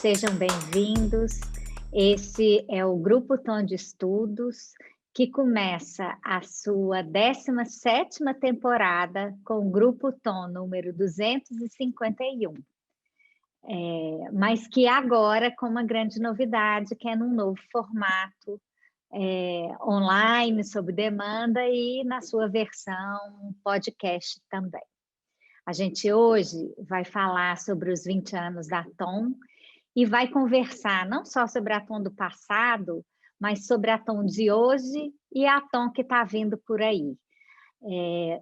sejam bem-vindos. Esse é o Grupo Tom de Estudos, que começa a sua 17ª temporada com o Grupo Tom número 251. Mas que agora com uma grande novidade, que é num novo formato, online, sob demanda, e na sua versão podcast também. A gente hoje vai falar sobre os 20 anos da Tom e vai conversar não só sobre a Tom do passado, mas sobre a Tom de hoje e a Tom que está vindo por aí.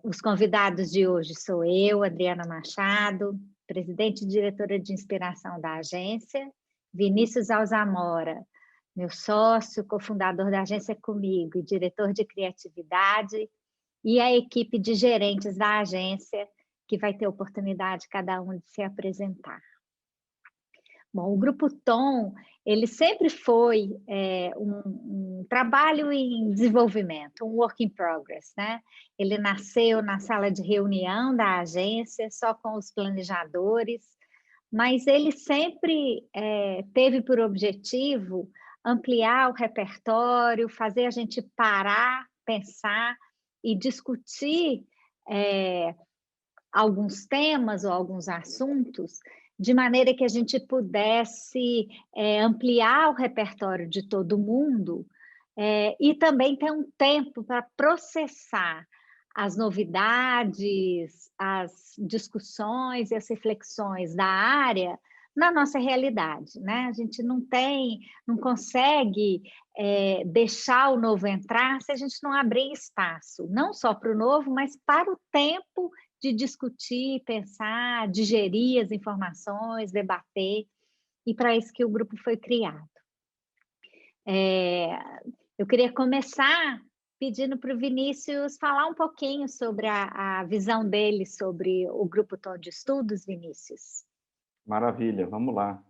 Os convidados de hoje sou eu, Adriana Machado, presidente e diretora de inspiração da agência, Vinícius Alzamora, meu sócio, cofundador da agência comigo e diretor de criatividade, e a equipe de gerentes da agência, que vai ter oportunidade cada um de se apresentar. Bom, o Grupo Tom, ele sempre foi um trabalho em desenvolvimento, um work in progress, né? Ele nasceu na sala de reunião da agência, só com os planejadores, mas ele sempre teve por objetivo ampliar o repertório, fazer a gente parar, pensar e discutir alguns temas ou alguns assuntos, de maneira que a gente pudesse ampliar o repertório de todo mundo e também ter um tempo para processar as novidades, as discussões e as reflexões da área na nossa realidade, né? A gente não consegue deixar o novo entrar se a gente não abrir espaço, não só para o novo, mas para o tempo de discutir, pensar, digerir as informações, debater, e para isso que o grupo foi criado. Eu queria começar pedindo para o Vinícius falar um pouquinho sobre a visão dele sobre o Grupo Tom de Estudos, Vinícius. Maravilha, vamos lá.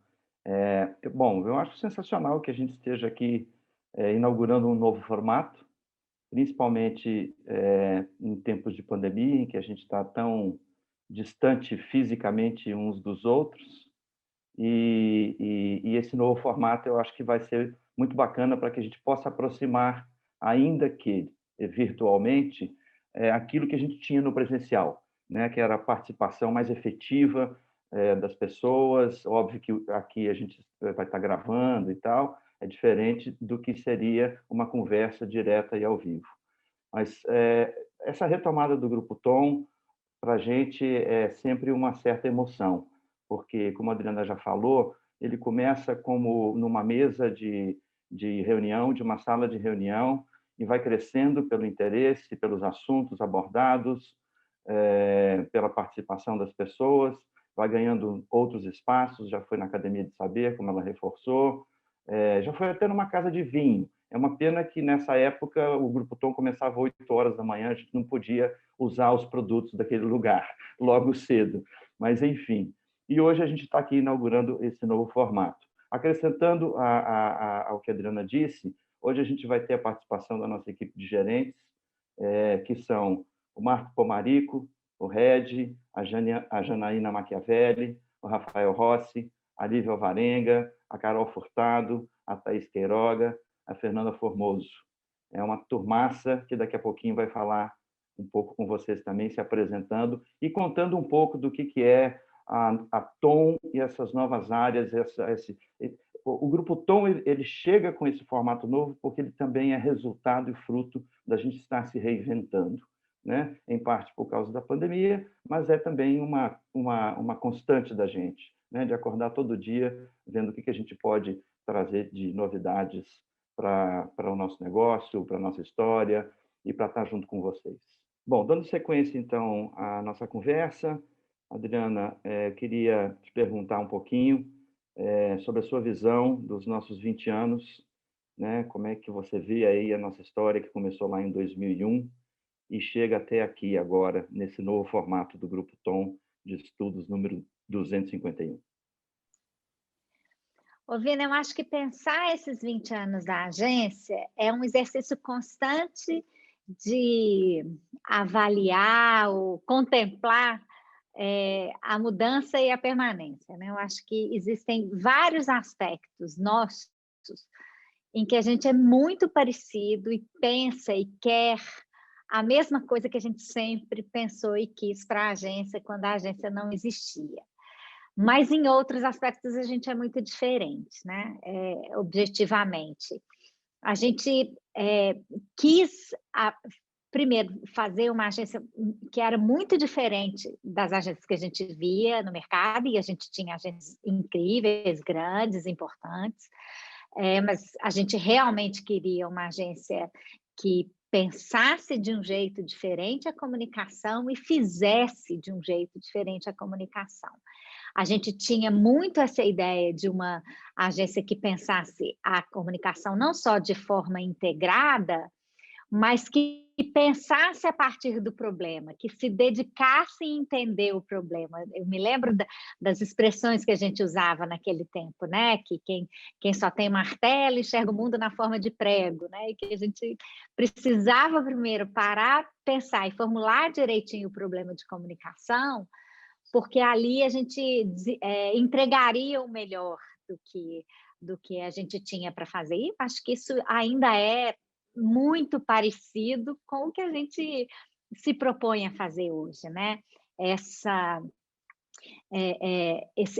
Bom, eu acho sensacional que a gente esteja aqui inaugurando um novo formato, principalmente em tempos de pandemia, em que a gente está tão distante fisicamente uns dos outros, e esse novo formato eu acho que vai ser muito bacana para que a gente possa aproximar, ainda que virtualmente, aquilo que a gente tinha no presencial, né? Que era a participação mais efetiva das pessoas. Óbvio que aqui a gente vai estar gravando e tal, é diferente do que seria uma conversa direta e ao vivo. Mas essa retomada do Grupo Tom, para a gente, é sempre uma certa emoção, porque, como a Adriana já falou, ele começa como numa mesa de reunião, de uma sala de reunião, e vai crescendo pelo interesse, pelos assuntos abordados, pela participação das pessoas, vai ganhando outros espaços, já foi na Academia de Saber, como ela reforçou, já foi até numa casa de vinho. É uma pena que, nessa época, o Grupo Tom começava às 8 horas da manhã, a gente não podia usar os produtos daquele lugar logo cedo. Mas, enfim. E hoje a gente está aqui inaugurando esse novo formato. Acrescentando ao que a Adriana disse, hoje a gente vai ter a participação da nossa equipe de gerentes, que são o Marco Pomarico, o Red, a Janaína Machiavelli, o Rafael Rossi, a Lívia Alvarenga, a Carol Furtado, a Thaís Queiroga, a Fernanda Formoso. É uma turmaça que daqui a pouquinho vai falar um pouco com vocês também, se apresentando e contando um pouco do que é a Tom e essas novas áreas. O Grupo Tom ele chega com esse formato novo porque ele também é resultado e fruto da gente estar se reinventando, né? Em parte por causa da pandemia, mas é também uma constante da gente, né? De acordar todo dia vendo o que a gente pode trazer de novidades para o nosso negócio, para a nossa história e para estar junto com vocês. Bom, dando sequência, então, à nossa conversa, Adriana, queria te perguntar um pouquinho sobre a sua visão dos nossos 20 anos, né? Como é que você vê aí a nossa história, que começou lá em 2001 e chega até aqui agora, nesse novo formato do Grupo Tom de Estudos número 251. Vina, eu acho que pensar esses 20 anos da agência é um exercício constante de avaliar ou contemplar a mudança e a permanência, né? Eu acho que existem vários aspectos nossos em que a gente é muito parecido e pensa e quer a mesma coisa que a gente sempre pensou e quis para a agência quando a agência não existia. Mas em outros aspectos a gente é muito diferente, né? Objetivamente. A gente quis, primeiro, fazer uma agência que era muito diferente das agências que a gente via no mercado, e a gente tinha agências incríveis, grandes, importantes, mas a gente realmente queria uma agência que pensasse de um jeito diferente a comunicação e fizesse de um jeito diferente a comunicação. A gente tinha muito essa ideia de uma agência que pensasse a comunicação não só de forma integrada, mas que pensasse a partir do problema, que se dedicasse em entender o problema. Eu me lembro das expressões que a gente usava naquele tempo, né? Que quem só tem martelo enxerga o mundo na forma de prego, né? E que a gente precisava primeiro parar, pensar e formular direitinho o problema de comunicação, porque ali a gente entregaria o melhor do que a gente tinha para fazer. E acho que isso ainda é muito parecido com o que a gente se propõe a fazer hoje, né?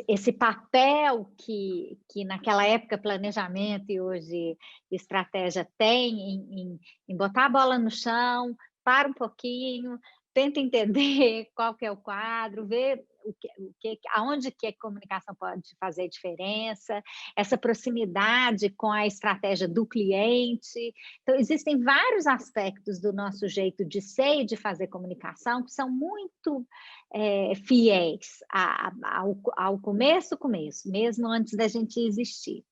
Esse papel que naquela época planejamento e hoje estratégia tem em botar a bola no chão, para um pouquinho, tenta entender qual que é o quadro, ver aonde que a comunicação pode fazer diferença, essa proximidade com a estratégia do cliente. Então, existem vários aspectos do nosso jeito de ser e de fazer comunicação que são muito fiéis ao começo, mesmo antes da gente existir.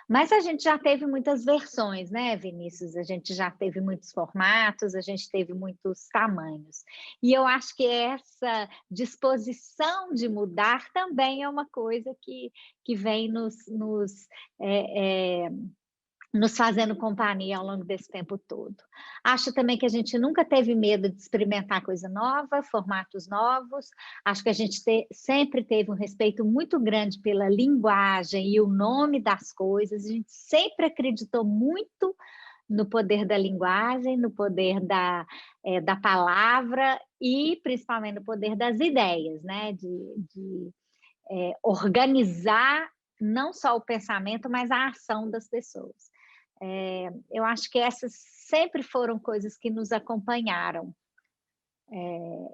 Mas a gente já teve muitas versões, né, Vinícius? A gente já teve muitos formatos, a gente teve muitos tamanhos. E eu acho que essa disposição de mudar também é uma coisa que vem nos fazendo companhia ao longo desse tempo todo. Acho também que a gente nunca teve medo de experimentar coisa nova, formatos novos. Acho que a gente sempre teve um respeito muito grande pela linguagem e o nome das coisas. A gente sempre acreditou muito no poder da linguagem, no poder da palavra e, principalmente, no poder das ideias, né? De organizar não só o pensamento, mas a ação das pessoas. Eu acho que essas sempre foram coisas que nos acompanharam.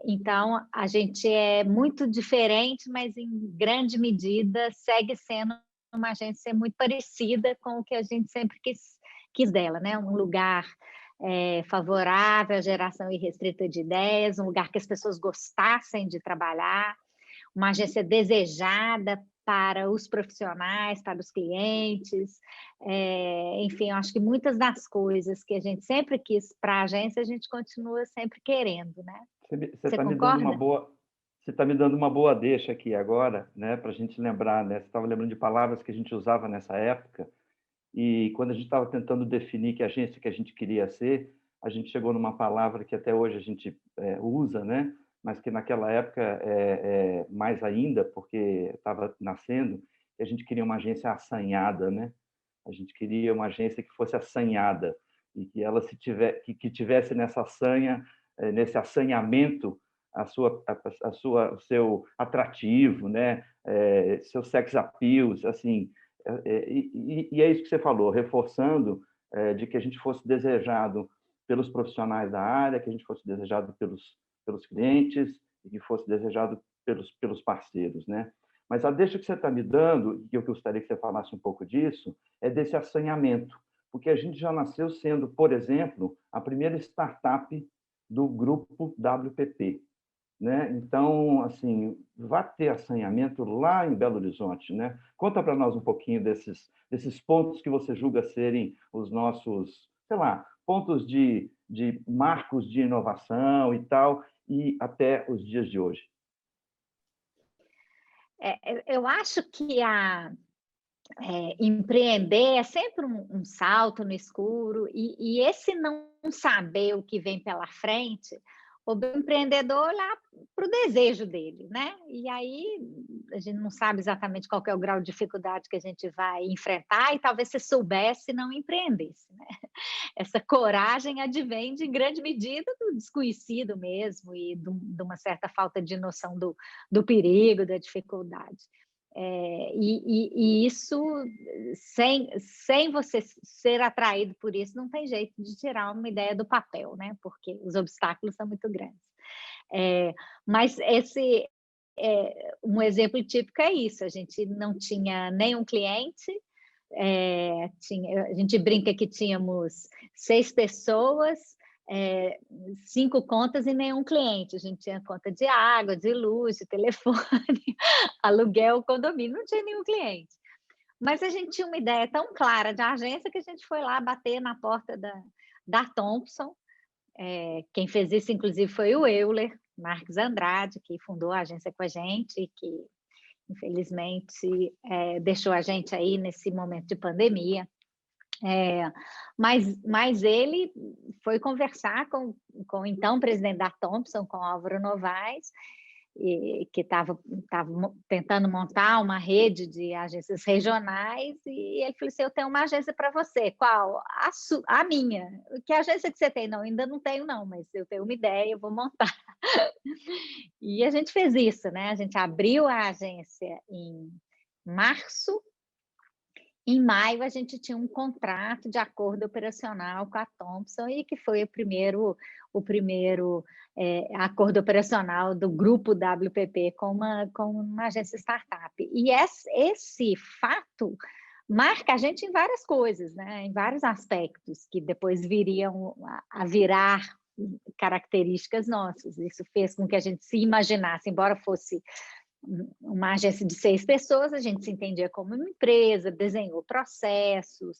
Então, a gente é muito diferente, mas em grande medida segue sendo uma agência muito parecida com o que a gente sempre quis dela, né? Um lugar favorável à geração irrestrita de ideias, um lugar que as pessoas gostassem de trabalhar, uma agência desejada para os profissionais, para os clientes, enfim, eu acho que muitas das coisas que a gente sempre quis para a agência, a gente continua sempre querendo, né? Você concorda? Você está me dando uma boa deixa aqui agora, né, para a gente lembrar, né? Você estava lembrando de palavras que a gente usava nessa época, e quando a gente estava tentando definir que agência que a gente queria ser, a gente chegou numa palavra que até hoje a gente usa, né? Mas que naquela época mais ainda, porque estava nascendo, que a gente queria uma agência assanhada, né? A gente queria uma agência que fosse assanhada e que ela que tivesse nessa assanha, nesse assanhamento, o seu atrativo, né? Seu sex appeal, assim. E é isso que você falou, reforçando de que a gente fosse desejado pelos profissionais da área, que a gente fosse desejado pelos clientes e que fosse desejado pelos parceiros, né? Mas a deixa que você está me dando, e eu gostaria que você falasse um pouco disso, é desse assanhamento, porque a gente já nasceu sendo, por exemplo, a primeira startup do grupo WPP, né? Então, assim, vai ter assanhamento lá em Belo Horizonte, né? Conta para nós um pouquinho desses pontos que você julga serem os nossos, sei lá, pontos de marcos de inovação e tal, e até os dias de hoje. Eu acho que empreender é sempre um salto no escuro, e esse não saber o que vem pela frente, o empreendedor lá para o desejo dele, né? E aí a gente não sabe exatamente qual que é o grau de dificuldade que a gente vai enfrentar, e talvez se soubesse, não empreendesse, né? Essa coragem advém de grande medida do desconhecido mesmo e de uma certa falta de noção do perigo, da dificuldade. E isso, sem você ser atraído por isso, não tem jeito de tirar uma ideia do papel, né? Porque os obstáculos são muito grandes. Mas um exemplo típico é isso: a gente não tinha nenhum cliente, a gente brinca que tínhamos 6 pessoas, 5 contas e nenhum cliente. A gente tinha conta de água, de luz, de telefone, aluguel, condomínio, não tinha nenhum cliente. Mas a gente tinha uma ideia tão clara de agência que a gente foi lá bater na porta da Thompson. Quem fez isso, inclusive, foi o Euler Marques Andrade, que fundou a agência com a gente e que, infelizmente, deixou a gente aí nesse momento de pandemia. Mas ele foi conversar com o então presidente da Thompson, com Álvaro Novaes, que estava tentando montar uma rede de agências regionais, e ele falou assim: eu tenho uma agência para você. Qual? A minha. Que agência que você tem? Não, ainda não tenho, não, mas eu tenho uma ideia, eu vou montar. E a gente fez isso, né? A gente abriu a agência em março. Em maio, a gente tinha um contrato de acordo operacional com a Thompson, e que foi o primeiro acordo operacional do grupo WPP com uma agência startup. E esse fato marca a gente em várias coisas, né? Em vários aspectos, que depois viriam a virar características nossas. Isso fez com que a gente se imaginasse, embora fosse uma agência de 6 pessoas, a gente se entendia como uma empresa, desenhou processos,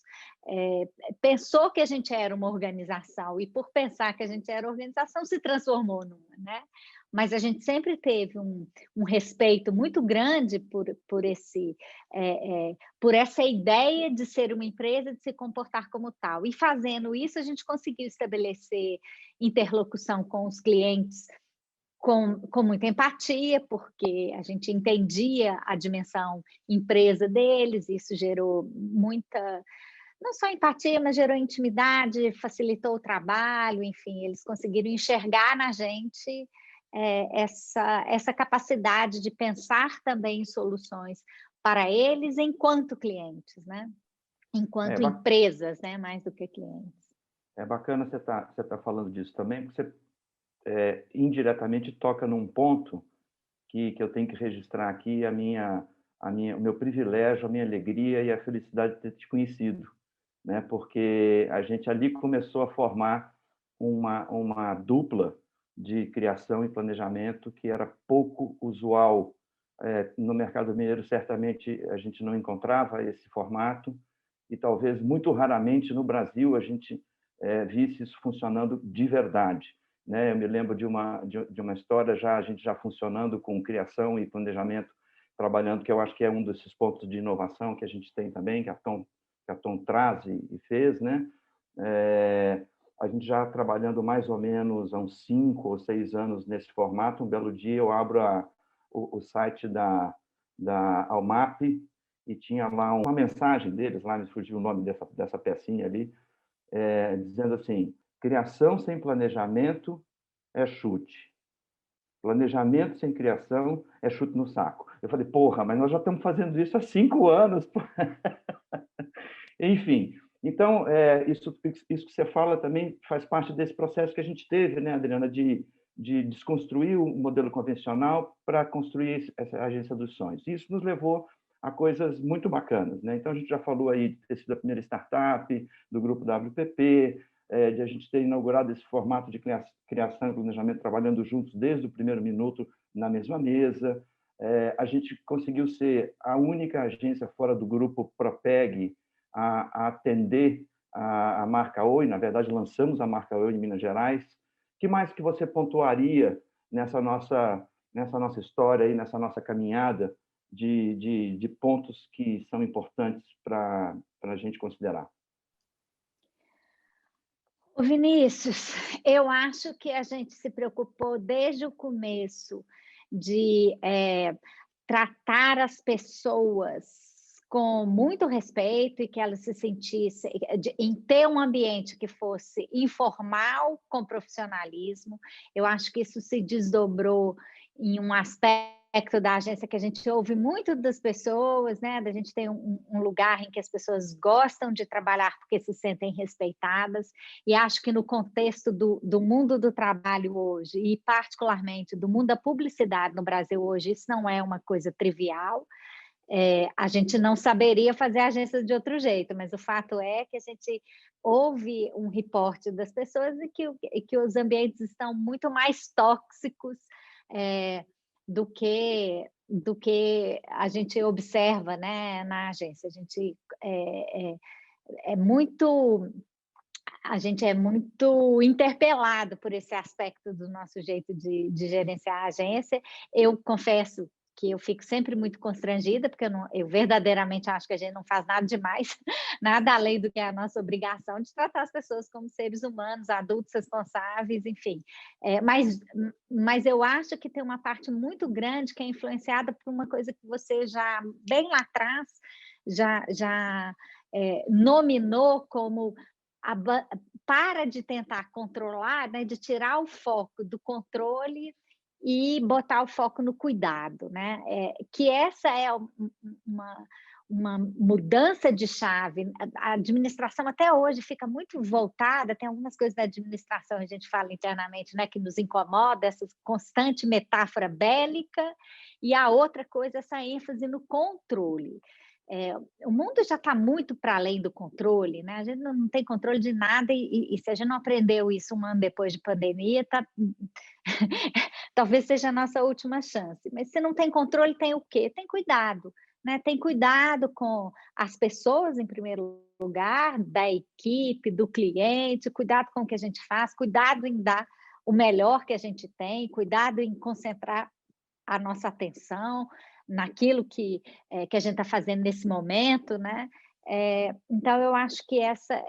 pensou que a gente era uma organização, e por pensar que a gente era organização, se transformou numa, né? Mas a gente sempre teve um respeito muito grande por essa ideia de ser uma empresa, de se comportar como tal. E fazendo isso, a gente conseguiu estabelecer interlocução com os clientes com muita empatia, porque a gente entendia a dimensão empresa deles. Isso gerou muita, não só empatia, mas gerou intimidade, facilitou o trabalho, enfim, eles conseguiram enxergar na gente essa capacidade de pensar também em soluções para eles enquanto clientes, né? Enquanto empresas, né? Mais do que clientes. É bacana você tá falando disso também, porque você indiretamente toca num ponto que eu tenho que registrar aqui, o meu privilégio, a minha alegria e a felicidade de ter te conhecido, né? Porque a gente ali começou a formar uma dupla de criação e planejamento que era pouco usual. No mercado mineiro, certamente, a gente não encontrava esse formato, e talvez muito raramente no Brasil a gente visse isso funcionando de verdade, né? Eu me lembro de uma história, a gente já funcionando com criação e planejamento, trabalhando, que eu acho que é um desses pontos de inovação que a gente tem também, que a Tom traz e fez, né? A gente já trabalhando mais ou menos há uns 5 ou 6 anos nesse formato. Um belo dia eu abro o site da Almap, e tinha lá uma mensagem deles, lá me surgiu o nome dessa pecinha ali, dizendo assim: criação sem planejamento é chute. Planejamento sem criação é chute no saco. Eu falei: porra, mas nós já estamos fazendo isso há 5 anos. Enfim, então, isso que você fala também faz parte desse processo que a gente teve, né, Adriana, de desconstruir o modelo convencional para construir essa agência dos sonhos. Isso nos levou a coisas muito bacanas, né? Então, a gente já falou aí de ter sido a primeira startup do grupo WPP, de a gente ter inaugurado esse formato de criação e planejamento trabalhando juntos desde o primeiro minuto na mesma mesa. A gente conseguiu ser a única agência fora do grupo Propeg a atender a marca Oi. Na verdade, lançamos a marca Oi em Minas Gerais. Que mais que você pontuaria nessa nossa história aí, nessa nossa caminhada de pontos que são importantes para a gente considerar? Ô Vinícius, eu acho que a gente se preocupou desde o começo de tratar as pessoas com muito respeito e que elas se sentissem em ter um ambiente que fosse informal com profissionalismo. Eu acho que isso se desdobrou em um aspecto da agência que a gente ouve muito das pessoas, né? Da gente ter um lugar em que as pessoas gostam de trabalhar porque se sentem respeitadas, e acho que no contexto do mundo do trabalho hoje, e particularmente do mundo da publicidade no Brasil hoje, isso não é uma coisa trivial. A gente não saberia fazer a agência de outro jeito, mas o fato é que a gente ouve um reporte das pessoas e que os ambientes estão muito mais tóxicos é, do que a gente observa, né, na agência. É muito a gente é muito interpelado por esse aspecto do nosso jeito de gerenciar a agência. Eu confesso que eu fico sempre muito constrangida, porque eu verdadeiramente acho que a gente não faz nada demais, nada além do que é a nossa obrigação de tratar as pessoas como seres humanos, adultos responsáveis, enfim. Mas eu acho que tem uma parte muito grande que é influenciada por uma coisa que você já, bem lá atrás, já nominou como a, para de tentar controlar, né, de tirar o foco do controle e botar o foco no cuidado, né? Que essa é uma, uma mudança de chave. A administração até hoje fica muito voltada, tem algumas coisas da administração, a gente fala internamente, né, que nos incomoda, essa constante metáfora bélica, e a outra coisa, essa ênfase no controle. O mundo já está muito para além do controle, né? A gente não tem controle de nada e se a gente não aprendeu isso um ano depois de pandemia, talvez seja a nossa última chance. Mas se não tem controle, tem o quê? Tem cuidado, né? Tem cuidado com as pessoas, em primeiro lugar, da equipe, do cliente, cuidado com o que a gente faz, cuidado em dar o melhor que a gente tem, cuidado em concentrar a nossa atenção naquilo que a gente está fazendo nesse momento, né? Então, eu acho que essa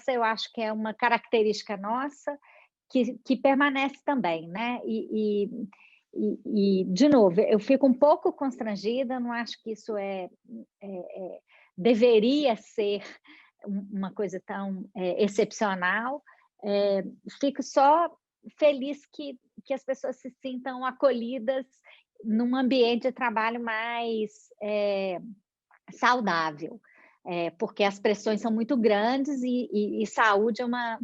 eu acho que é uma característica nossa que permanece também, né? De novo, eu fico um pouco constrangida, não acho que isso deveria ser uma coisa tão excepcional. Fico só feliz que as pessoas se sintam acolhidas num ambiente de trabalho mais saudável, porque as pressões são muito grandes e saúde é uma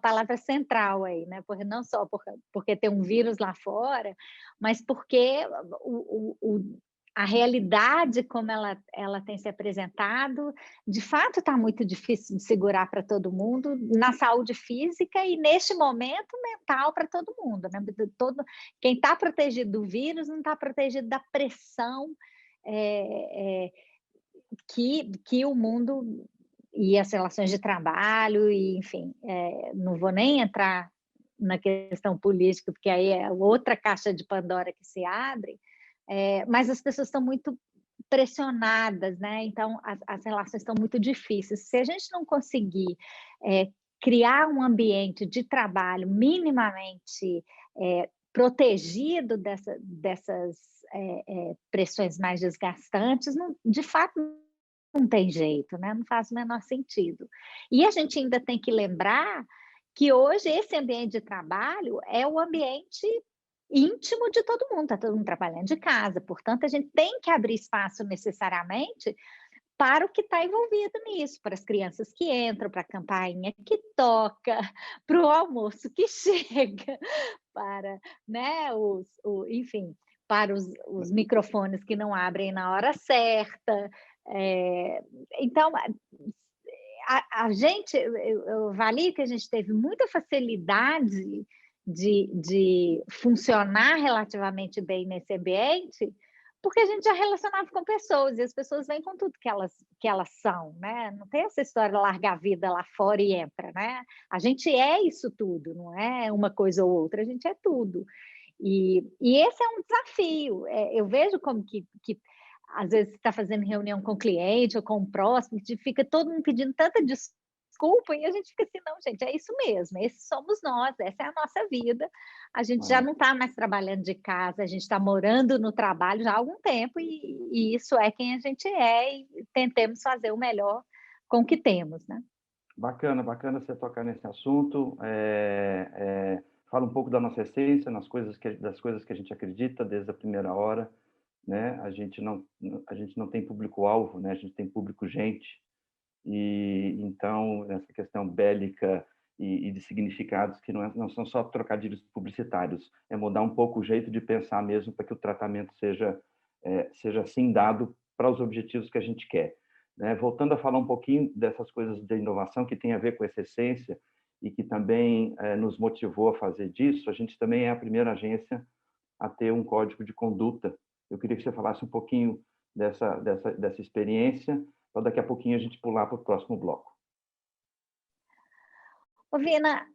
palavra central aí, né? Porque não só porque tem um vírus lá fora, mas porque a realidade como ela tem se apresentado, de fato está muito difícil de segurar para todo mundo, na saúde física e neste momento mental para todo mundo, né? Quem está protegido do vírus não está protegido da pressão que o mundo e as relações de trabalho, e, enfim, não vou nem entrar na questão política, porque aí é outra caixa de Pandora que se abre, mas as pessoas estão muito pressionadas, né? Então as relações estão muito difíceis. Se a gente não conseguir criar um ambiente de trabalho minimamente protegido dessas pressões mais desgastantes, de fato não tem jeito, né? Não faz o menor sentido. E a gente ainda tem que lembrar que hoje esse ambiente de trabalho é o ambiente íntimo de todo mundo, está todo mundo trabalhando de casa, portanto, a gente tem que abrir espaço necessariamente para o que está envolvido nisso, para as crianças que entram, para a campainha que toca, para o almoço que chega, para, né, enfim, para os microfones que não abrem na hora certa. Então, a gente, eu avalio que a gente teve muita facilidade de funcionar relativamente bem nesse ambiente, porque a gente já relacionava com pessoas, e as pessoas vêm com tudo que elas são, né? Não tem essa história de largar a vida lá fora e entra, né? A gente é isso tudo, não é uma coisa ou outra, a gente é tudo. E esse é um desafio. Eu vejo como que às vezes está fazendo reunião com o cliente ou com o próximo, que fica todo mundo pedindo tanta desculpa desculpa, e a gente fica assim, não, gente, é isso mesmo, esses somos nós, essa é a nossa vida. A gente já É, não está mais trabalhando de casa, a gente está morando no trabalho já há algum tempo, e isso é quem a gente é, e tentemos fazer o melhor com o que temos, né? bacana, bacana você tocar nesse assunto. Fala um pouco da nossa essência, das coisas que a gente acredita desde a primeira hora, né? A gente não tem público-alvo, né? A gente tem público-gente. E então essa questão bélica e de significados que não são só trocadilhos publicitários, é mudar um pouco o jeito de pensar mesmo para que o tratamento seja assim dado para os objetivos que a gente quer, né? Voltando a falar um pouquinho dessas coisas de inovação que tem a ver com essa essência e que também nos motivou a fazer disso, a gente também é a primeira agência a ter um código de conduta. Eu queria que você falasse um pouquinho dessa experiência, para daqui a pouquinho a gente pular para o próximo bloco. Ô, Vina,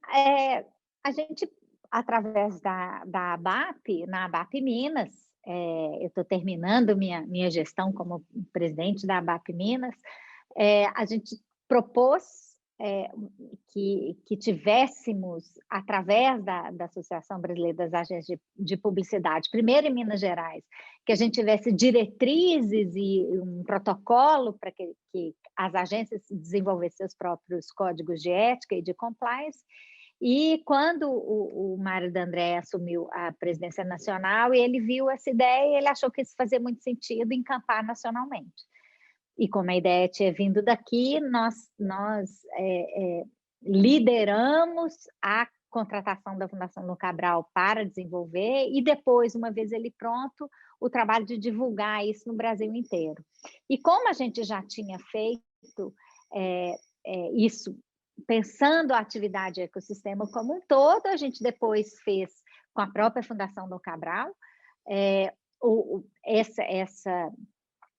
a gente, através da ABAP, na ABAP Minas, eu estou terminando minha gestão como presidente da ABAP Minas, a gente propôs que tivéssemos, através da Associação Brasileira das Agências de Publicidade, primeiro em Minas Gerais, que a gente tivesse diretrizes e um protocolo para que as agências desenvolvessem seus próprios códigos de ética e de compliance. E quando o Mário D'André assumiu a presidência nacional, ele viu essa ideia e ele achou que isso fazia muito sentido encampar nacionalmente. E como a ideia tinha vindo daqui, nós lideramos a contratação da Fundação Dom Cabral para desenvolver e depois, uma vez ele pronto, o trabalho de divulgar isso no Brasil inteiro. E como a gente já tinha feito isso, pensando a atividade ecossistema como um todo, a gente depois fez com a própria Fundação Dom Cabral,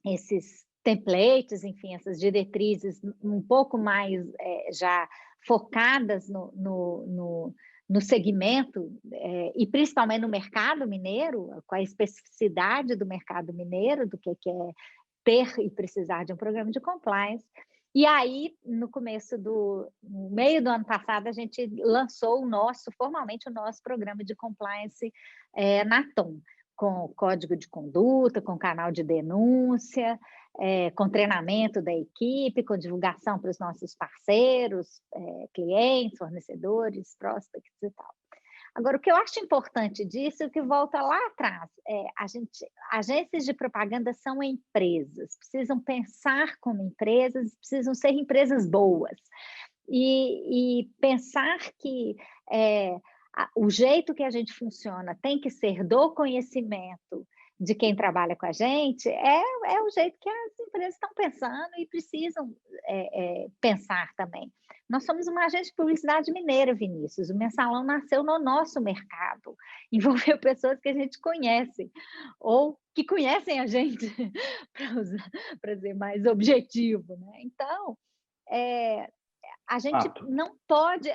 esses templates, enfim, essas diretrizes um pouco mais já focadas no segmento e principalmente no mercado mineiro, com a especificidade do mercado mineiro, do que é ter e precisar de um programa de compliance. E aí, no meio do ano passado, a gente lançou formalmente o nosso programa de compliance na TOM, com código de conduta, com canal de denúncia, com treinamento da equipe, com divulgação para os nossos parceiros, clientes, fornecedores, prospects e tal. Agora, o que eu acho importante disso é que volta lá atrás. Agências de propaganda são empresas, precisam pensar como empresas, precisam ser empresas boas. E pensar que o jeito que a gente funciona tem que ser do conhecimento de quem trabalha com a gente, é o jeito que as empresas estão pensando e precisam pensar também. Nós somos uma agência de publicidade mineira, Vinícius. O Mensalão nasceu no nosso mercado, envolveu pessoas que a gente conhece, ou que conhecem a gente, para ser mais objetivo, né? Então, a gente não pode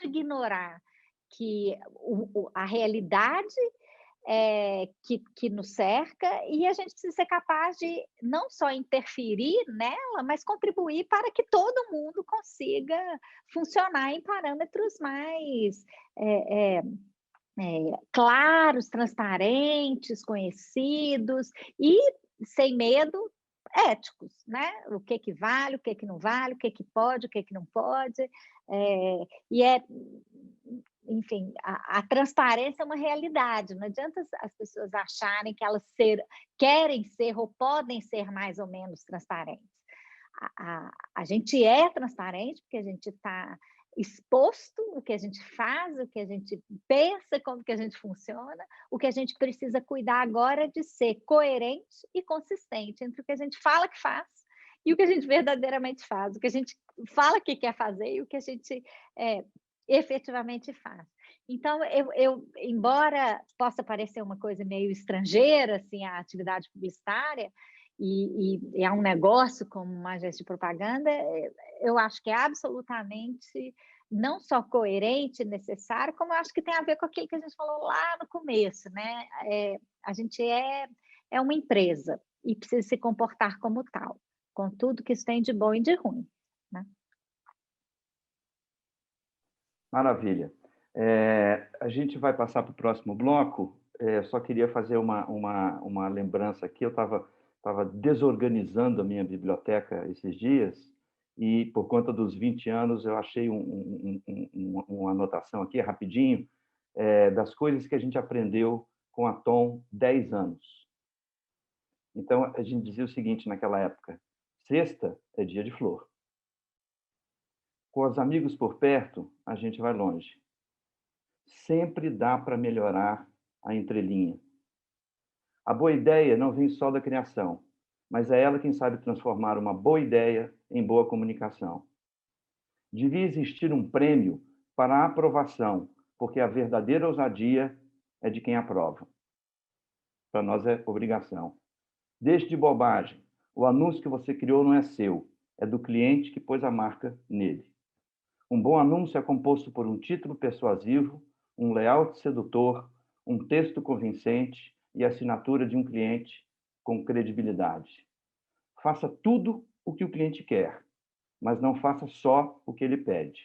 ignorar que a realidade que nos cerca, e a gente precisa ser capaz de não só interferir nela, mas contribuir para que todo mundo consiga funcionar em parâmetros mais claros, transparentes, conhecidos e sem medo, éticos, né? O que vale, o que não vale, o que pode, o que não pode, enfim, a transparência é uma realidade, não adianta as pessoas acharem que elas querem ser ou podem ser mais ou menos transparentes. A gente é transparente porque a gente está exposto o que a gente faz, o que a gente pensa, como que a gente funciona. O que a gente precisa cuidar agora é de ser coerente e consistente entre o que a gente fala que faz e o que a gente verdadeiramente faz, o que a gente fala que quer fazer e o que a gente efetivamente faz. Então, embora possa parecer uma coisa meio estrangeira, assim, a atividade publicitária, e é um negócio como uma agência de propaganda, eu acho que é absolutamente não só coerente e necessário, como eu acho que tem a ver com aquilo que a gente falou lá no começo, né? A gente é uma empresa e precisa se comportar como tal, com tudo que isso tem de bom e de ruim, né? Maravilha. A gente vai passar para o próximo bloco. Só queria fazer uma lembrança aqui. Eu estava desorganizando a minha biblioteca esses dias e, por conta dos 20 anos, eu achei uma anotação aqui, rapidinho, das coisas que a gente aprendeu com a Tom 10 anos. Então, a gente dizia o seguinte naquela época: sexta é dia de flor. Com os amigos por perto, a gente vai longe. Sempre dá para melhorar a entrelinha. A boa ideia não vem só da criação, mas é ela quem sabe transformar uma boa ideia em boa comunicação. Devia existir um prêmio para a aprovação, porque a verdadeira ousadia é de quem aprova. Para nós é obrigação. Deixe de bobagem. O anúncio que você criou não é seu, é do cliente que pôs a marca nele. Um bom anúncio é composto por um título persuasivo, um layout sedutor, um texto convincente e a assinatura de um cliente com credibilidade. Faça tudo o que o cliente quer, mas não faça só o que ele pede.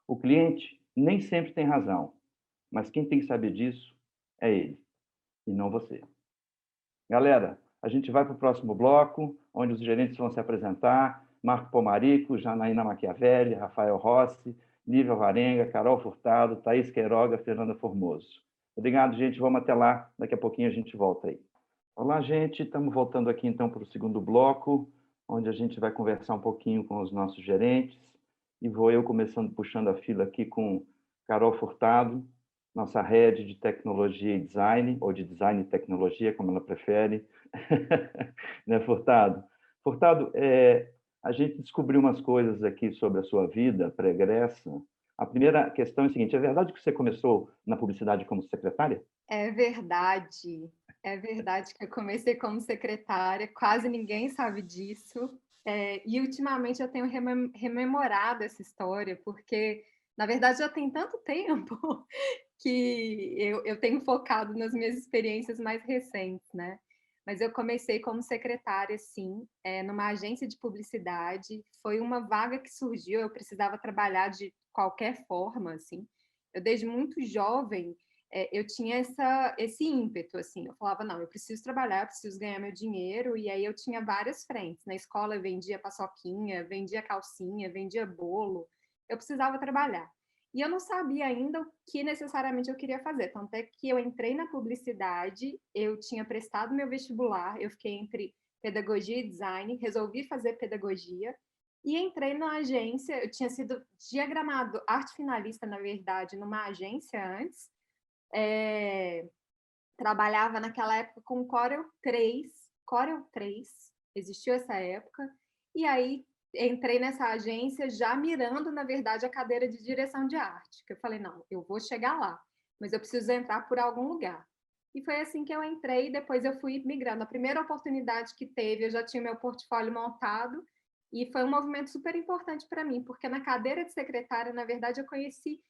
O cliente nem sempre tem razão, mas quem tem que saber disso é ele, e não você. Galera, a gente vai para o próximo bloco, onde os gerentes vão se apresentar. Marco Pomarico, Janaína Machiavelli, Rafael Rossi, Lívia Varenga, Carol Furtado, Thaís Queiroga, Fernanda Formoso. Obrigado, gente. Vamos até lá. Daqui a pouquinho a gente volta aí. Olá, gente. Estamos voltando aqui, então, para o segundo bloco, onde a gente vai conversar um pouquinho com os nossos gerentes. E vou eu começando, puxando a fila aqui com Carol Furtado, nossa head de tecnologia e design, ou de design e tecnologia, como ela prefere. Né, Furtado? Furtado, a gente descobriu umas coisas aqui sobre a sua vida pregressa. A primeira questão é a seguinte: é verdade que você começou na publicidade como secretária? É verdade. É verdade que eu comecei como secretária, quase ninguém sabe disso. E ultimamente eu tenho rememorado essa história, porque, na verdade, já tem tanto tempo que eu tenho focado nas minhas experiências mais recentes, né? Mas eu comecei como secretária, sim, numa agência de publicidade. Foi uma vaga que surgiu, eu precisava trabalhar de qualquer forma, assim. Eu, desde muito jovem, eu tinha esse ímpeto, assim. Eu falava, não, eu preciso trabalhar, eu preciso ganhar meu dinheiro. E aí eu tinha várias frentes. Na escola eu vendia paçoquinha, vendia calcinha, vendia bolo. Eu precisava trabalhar. E eu não sabia ainda o que necessariamente eu queria fazer. Tanto é que eu entrei na publicidade, eu tinha prestado meu vestibular, eu fiquei entre pedagogia e design, resolvi fazer pedagogia e entrei na agência. Eu tinha sido diagramado arte finalista, na verdade, numa agência antes. Trabalhava naquela época com Corel 3, existiu essa época, e aí entrei nessa agência já mirando, na verdade, a cadeira de direção de arte, que eu falei, não, eu vou chegar lá, mas eu preciso entrar por algum lugar. E foi assim que eu entrei, e depois eu fui migrando. A primeira oportunidade que teve, eu já tinha meu portfólio montado, e foi um movimento super importante para mim, porque na cadeira de secretária, na verdade, eu conheci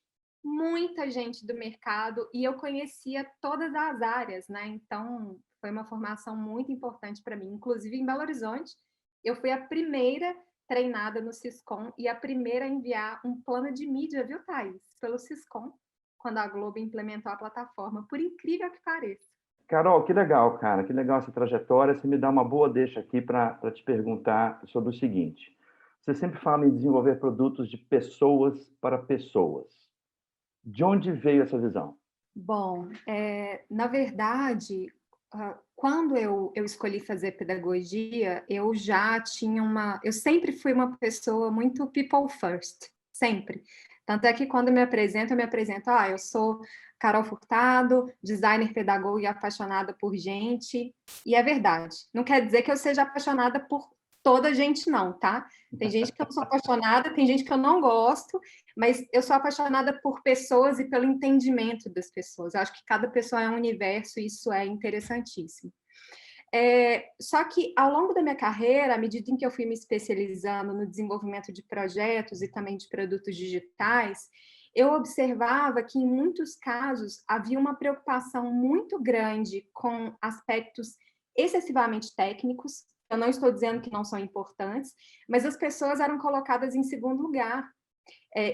muita gente do mercado e eu conhecia todas as áreas, né? Então, foi uma formação muito importante para mim. Inclusive, em Belo Horizonte, eu fui a primeira treinada no Siscom e a primeira a enviar um plano de mídia, viu, Thaís? Pelo Siscom, quando a Globo implementou a plataforma, por incrível que pareça. Carol, que legal, cara, que legal essa trajetória. Você me dá uma boa deixa aqui para te perguntar sobre o seguinte. Você sempre fala em desenvolver produtos de pessoas para pessoas. De onde veio essa visão? Bom, na verdade, quando eu escolhi fazer pedagogia, eu já tinha eu sempre fui uma pessoa muito people first, sempre. Tanto é que quando eu me apresento, eu sou Carol Furtado, designer, pedagoga e apaixonada por gente, e é verdade. Não quer dizer que eu seja apaixonada por toda gente, não, tá? Tem gente que eu sou apaixonada, tem gente que eu não gosto, mas eu sou apaixonada por pessoas e pelo entendimento das pessoas. Eu acho que cada pessoa é um universo e isso é interessantíssimo. Só que, ao longo da minha carreira, à medida em que eu fui me especializando no desenvolvimento de projetos e também de produtos digitais, eu observava que, em muitos casos, havia uma preocupação muito grande com aspectos excessivamente técnicos. Eu não estou dizendo que não são importantes, mas as pessoas eram colocadas em segundo lugar.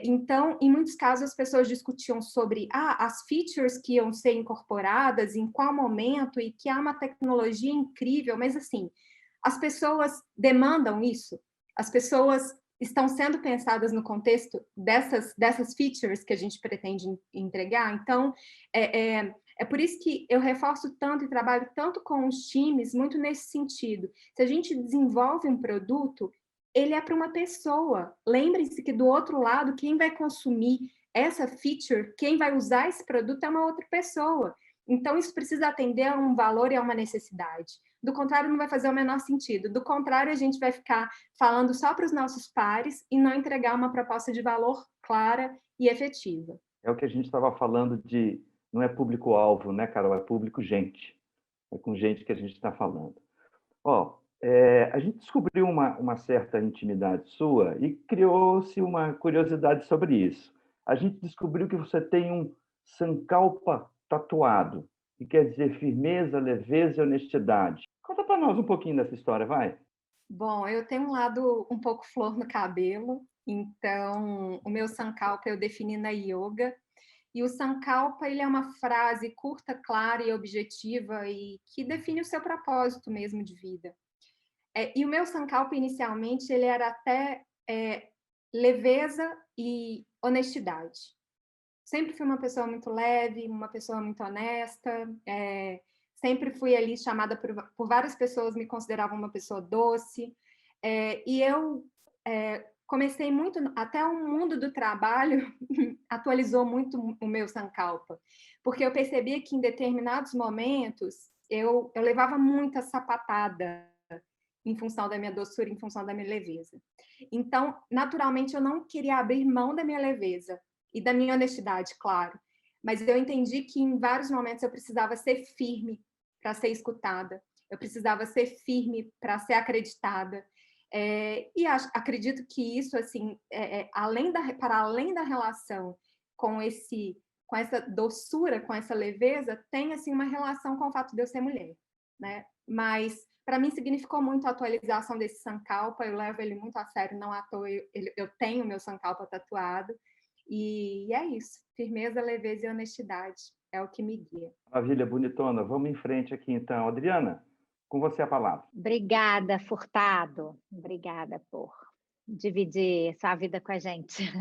Então, em muitos casos, as pessoas discutiam sobre as features que iam ser incorporadas, em qual momento, e que há uma tecnologia incrível, mas assim, as pessoas demandam isso, as pessoas estão sendo pensadas no contexto dessas features que a gente pretende entregar. Então, é por isso que eu reforço tanto e trabalho tanto com os times, muito nesse sentido. Se a gente desenvolve um produto, ele é para uma pessoa. Lembre-se que do outro lado, quem vai consumir essa feature, quem vai usar esse produto é uma outra pessoa. Então, isso precisa atender a um valor e a uma necessidade. Do contrário, não vai fazer o menor sentido. Do contrário, a gente vai ficar falando só para os nossos pares e não entregar uma proposta de valor clara e efetiva. É o que a gente estava falando de... Não é público-alvo, né, Carol? É público-gente. É com gente que a gente está falando. A gente descobriu uma certa intimidade sua e criou-se uma curiosidade sobre isso. A gente descobriu que você tem um sankalpa tatuado, que quer dizer firmeza, leveza e honestidade. Conta para nós um pouquinho dessa história, vai. Bom, eu tenho um lado um pouco flor no cabelo, então o meu sankalpa eu defini na yoga. E o sankalpa, ele é uma frase curta, clara e objetiva e que define o seu propósito mesmo de vida. E o meu sankalpa, inicialmente, ele era até leveza e honestidade. Sempre fui uma pessoa muito leve, uma pessoa muito honesta, sempre fui ali chamada por várias pessoas, me consideravam uma pessoa doce, e eu comecei muito, até o mundo do trabalho atualizou muito o meu sankalpa, porque eu percebia que em determinados momentos eu levava muita sapatada em função da minha doçura, em função da minha leveza. Então, naturalmente, eu não queria abrir mão da minha leveza e da minha honestidade, claro, mas eu entendi que em vários momentos eu precisava ser firme para ser escutada, eu precisava ser firme para ser acreditada, e acredito que isso, assim, para além da relação com essa doçura, com essa leveza, tem assim uma relação com o fato de eu ser mulher, né? Mas para mim significou muito a atualização desse sankalpa, eu levo ele muito a sério, não à toa eu tenho meu sankalpa tatuado, e é isso, firmeza, leveza e honestidade é o que me guia. Maravilha, bonitona. Vamos em frente aqui, então. Adriana, com você a palavra. Obrigada, Furtado. Obrigada por dividir sua vida com a gente.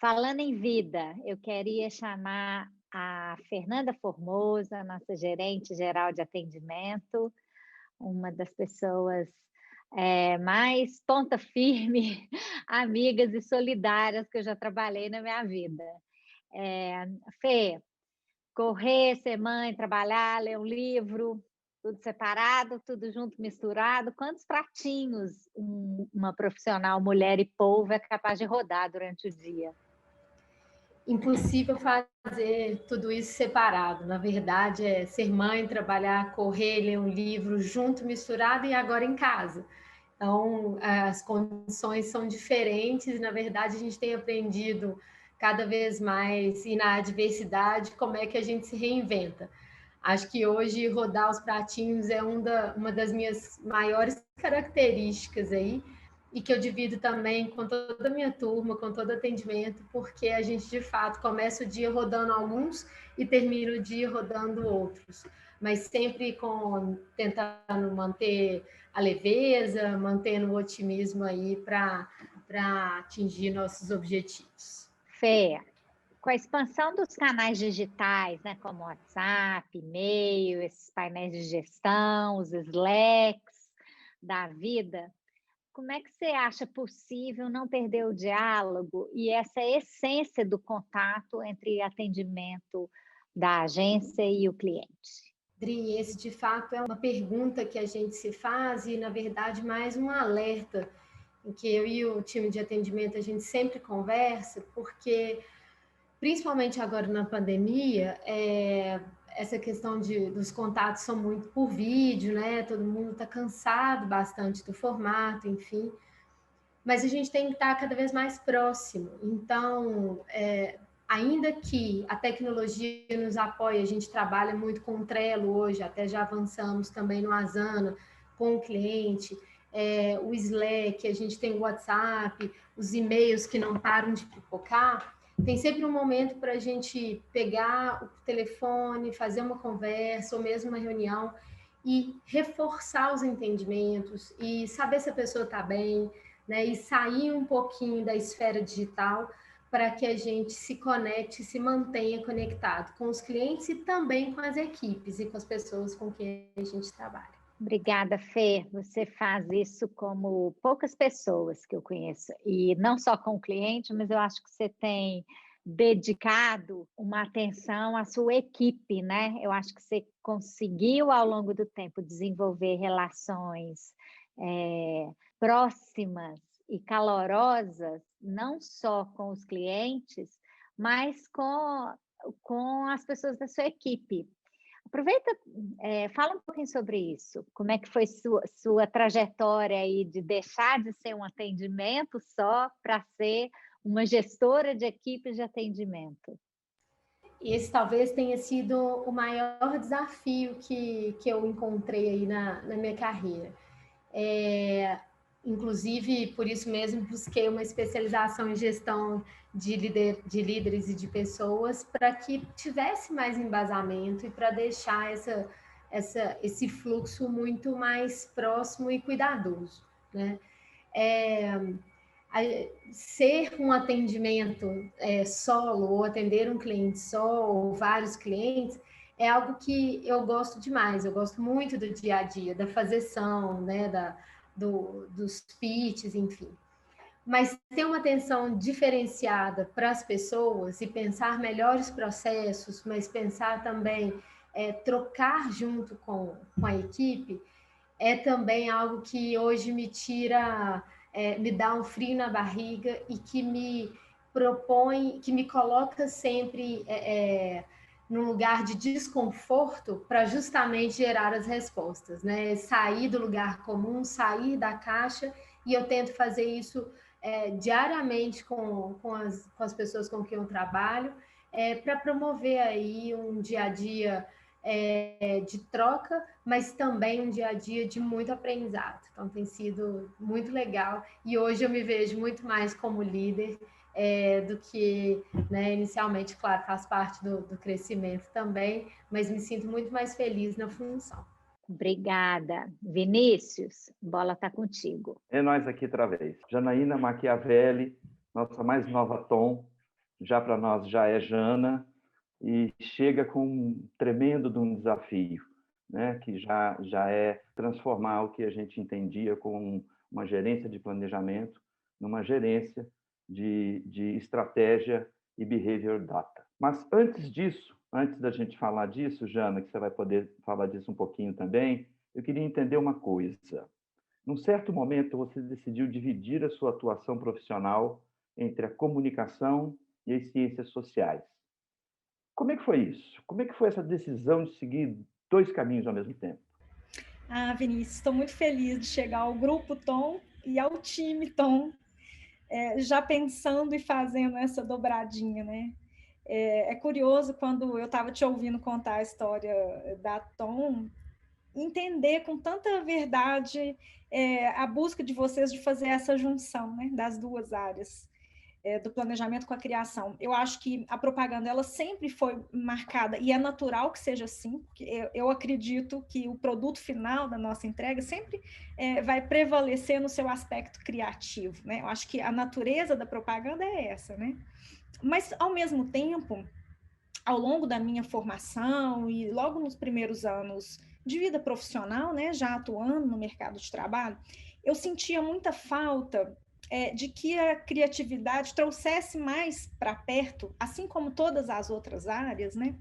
Falando em vida, eu queria chamar a Fernanda Formosa, nossa gerente geral de atendimento, uma das pessoas mais ponta firme, amigas e solidárias que eu já trabalhei na minha vida. Fê, correr, ser mãe, trabalhar, ler um livro, tudo separado, tudo junto, misturado. Quantos pratinhos uma profissional mulher e polvo é capaz de rodar durante o dia? Impossível fazer tudo isso separado. Na verdade, é ser mãe, trabalhar, correr, ler um livro junto, misturado e agora em casa. Então, as condições são diferentes e, na verdade, a gente tem aprendido cada vez mais, e na adversidade, como é que a gente se reinventa. Acho que hoje rodar os pratinhos é uma das minhas maiores características aí, e que eu divido também com toda a minha turma, com todo atendimento, porque a gente, de fato, começa o dia rodando alguns e termina o dia rodando outros, mas sempre tentando manter a leveza, mantendo o otimismo aí para atingir nossos objetivos. Fê, com a expansão dos canais digitais, né, como WhatsApp, e-mail, esses painéis de gestão, os Slacks da vida, como é que você acha possível não perder o diálogo e essa essência do contato entre atendimento da agência e o cliente? Dri, esse de fato é uma pergunta que a gente se faz e, na verdade, mais um alerta em que eu e o time de atendimento a gente sempre conversa, porque, principalmente agora na pandemia, essa questão dos contatos são muito por vídeo, né? Todo mundo está cansado bastante do formato, enfim. Mas a gente tem que estar cada vez mais próximo. Então, ainda que a tecnologia nos apoie, a gente trabalha muito com o Trello hoje, até já avançamos também no Asana, com o cliente, o Slack, a gente tem o WhatsApp, os e-mails que não param de pipocar, tem sempre um momento para a gente pegar o telefone, fazer uma conversa ou mesmo uma reunião e reforçar os entendimentos e saber se a pessoa está bem, né? E sair um pouquinho da esfera digital para que a gente se conecte, se mantenha conectado com os clientes e também com as equipes e com as pessoas com quem a gente trabalha. Obrigada, Fê. Você faz isso como poucas pessoas que eu conheço. E não só com o cliente, mas eu acho que você tem dedicado uma atenção à sua equipe, né? Eu acho que você conseguiu, ao longo do tempo, desenvolver relações próximas e calorosas, não só com os clientes, mas com as pessoas da sua equipe. Aproveita, fala um pouquinho sobre isso. Como é que foi sua trajetória aí de deixar de ser um atendimento só para ser uma gestora de equipes de atendimento? Esse talvez tenha sido o maior desafio que eu encontrei aí na minha carreira. Inclusive, por isso mesmo, busquei uma especialização em gestão de líderes e de pessoas para que tivesse mais embasamento e para deixar esse fluxo muito mais próximo e cuidadoso, né? Ser um atendimento solo ou atender um cliente só ou vários clientes é algo que eu gosto demais. Eu gosto muito do dia a dia, da fazeção, né? Dos pitches, enfim. Mas ter uma atenção diferenciada para as pessoas e pensar melhores processos, mas pensar também, trocar junto com a equipe, é também algo que hoje me tira, me dá um frio na barriga e que me propõe, que me coloca sempre num lugar de desconforto para justamente gerar as respostas, né? Sair do lugar comum, sair da caixa, e eu tento fazer isso diariamente com as pessoas com quem eu trabalho, para promover aí um dia a dia de troca, mas também um dia a dia de muito aprendizado. Então tem sido muito legal e hoje eu me vejo muito mais como líder do que, né, inicialmente, claro, faz parte do crescimento também, mas me sinto muito mais feliz na função. Obrigada. Vinícius, a bola está contigo. É nós aqui outra vez. Janaína Machiavelli, nossa mais nova Tom, já para nós já é Jana, e chega com um tremendo de um desafio, né? Que já é transformar o que a gente entendia como uma gerência de planejamento numa gerência de estratégia e behavior data. Mas antes disso, antes da gente falar disso, Jana, que você vai poder falar disso um pouquinho também, eu queria entender uma coisa. Num certo momento, você decidiu dividir a sua atuação profissional entre a comunicação e as ciências sociais. Como é que foi isso? Como é que foi essa decisão de seguir dois caminhos ao mesmo tempo? Vinícius, estou muito feliz de chegar ao Grupo Tom e ao time Tom, já pensando e fazendo essa dobradinha, né? É curioso, quando eu estava te ouvindo contar a história da Tom, entender com tanta verdade a busca de vocês de fazer essa junção, né, das duas áreas, do planejamento com a criação. Eu acho que a propaganda ela sempre foi marcada, e é natural que seja assim, porque eu acredito que o produto final da nossa entrega sempre vai prevalecer no seu aspecto criativo, né? Eu acho que a natureza da propaganda é essa, né? Mas, ao mesmo tempo, ao longo da minha formação e logo nos primeiros anos de vida profissional, né, já atuando no mercado de trabalho, eu sentia muita falta de que a criatividade trouxesse mais para perto, assim como todas as outras áreas, né,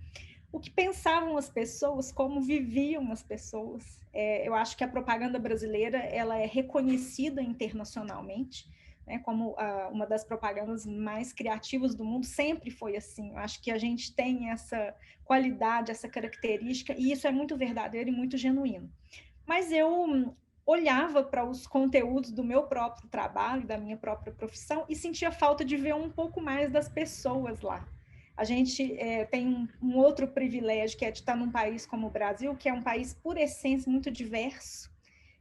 o que pensavam as pessoas, como viviam as pessoas. Eu acho que a propaganda brasileira ela é reconhecida internacionalmente, né, como uma das propagandas mais criativas do mundo. Sempre foi assim. Eu acho que a gente tem essa qualidade, essa característica, e isso é muito verdadeiro e muito genuíno. Mas eu olhava para os conteúdos do meu próprio trabalho, da minha própria profissão, e sentia falta de ver um pouco mais das pessoas lá. A gente tem um outro privilégio, que é de estar num país como o Brasil, que é um país, por essência, muito diverso,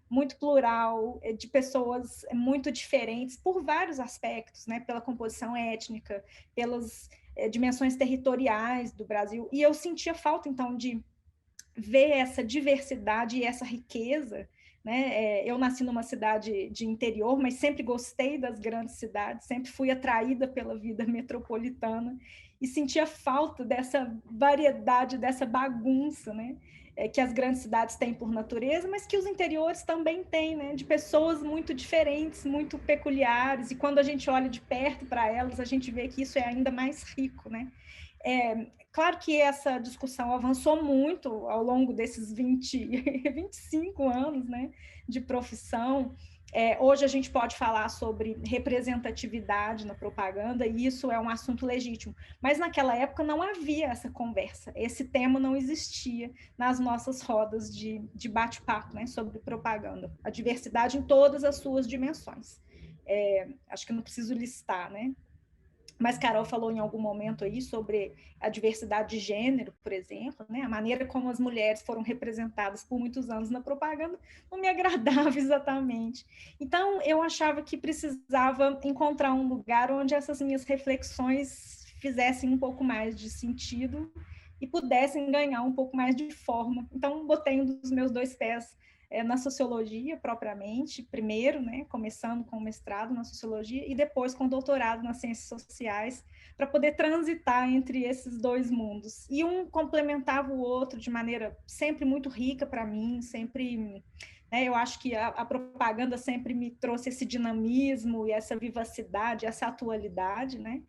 muito plural, de pessoas muito diferentes por vários aspectos, né? Pela composição étnica, pelas dimensões territoriais do Brasil. E eu sentia falta, então, de ver essa diversidade e essa riqueza, né? Eu nasci numa cidade de interior, mas sempre gostei das grandes cidades, sempre fui atraída pela vida metropolitana e sentia falta dessa variedade, dessa bagunça, né? Que as grandes cidades têm por natureza, mas que os interiores também têm, né? De pessoas muito diferentes, muito peculiares, e quando a gente olha de perto para elas, a gente vê que isso é ainda mais rico, né? Claro que essa discussão avançou muito ao longo desses 25 anos, né, de profissão. Hoje a gente pode falar sobre representatividade na propaganda, e isso é um assunto legítimo. Mas naquela época não havia essa conversa, esse tema não existia nas nossas rodas de bate-papo, né, sobre propaganda. A diversidade em todas as suas dimensões. Acho que não preciso listar, né? Mas Carol falou em algum momento aí sobre a diversidade de gênero, por exemplo, né? A maneira como as mulheres foram representadas por muitos anos na propaganda não me agradava exatamente. Então, eu achava que precisava encontrar um lugar onde essas minhas reflexões fizessem um pouco mais de sentido e pudessem ganhar um pouco mais de forma. Então, botei um dos meus 2 pés na sociologia propriamente, primeiro, né, começando com o mestrado na sociologia e depois com o doutorado nas ciências sociais, para poder transitar entre esses 2 mundos. E um complementava o outro de maneira sempre muito rica para mim, sempre... Eu acho que a propaganda sempre me trouxe esse dinamismo e essa vivacidade, essa atualidade, né,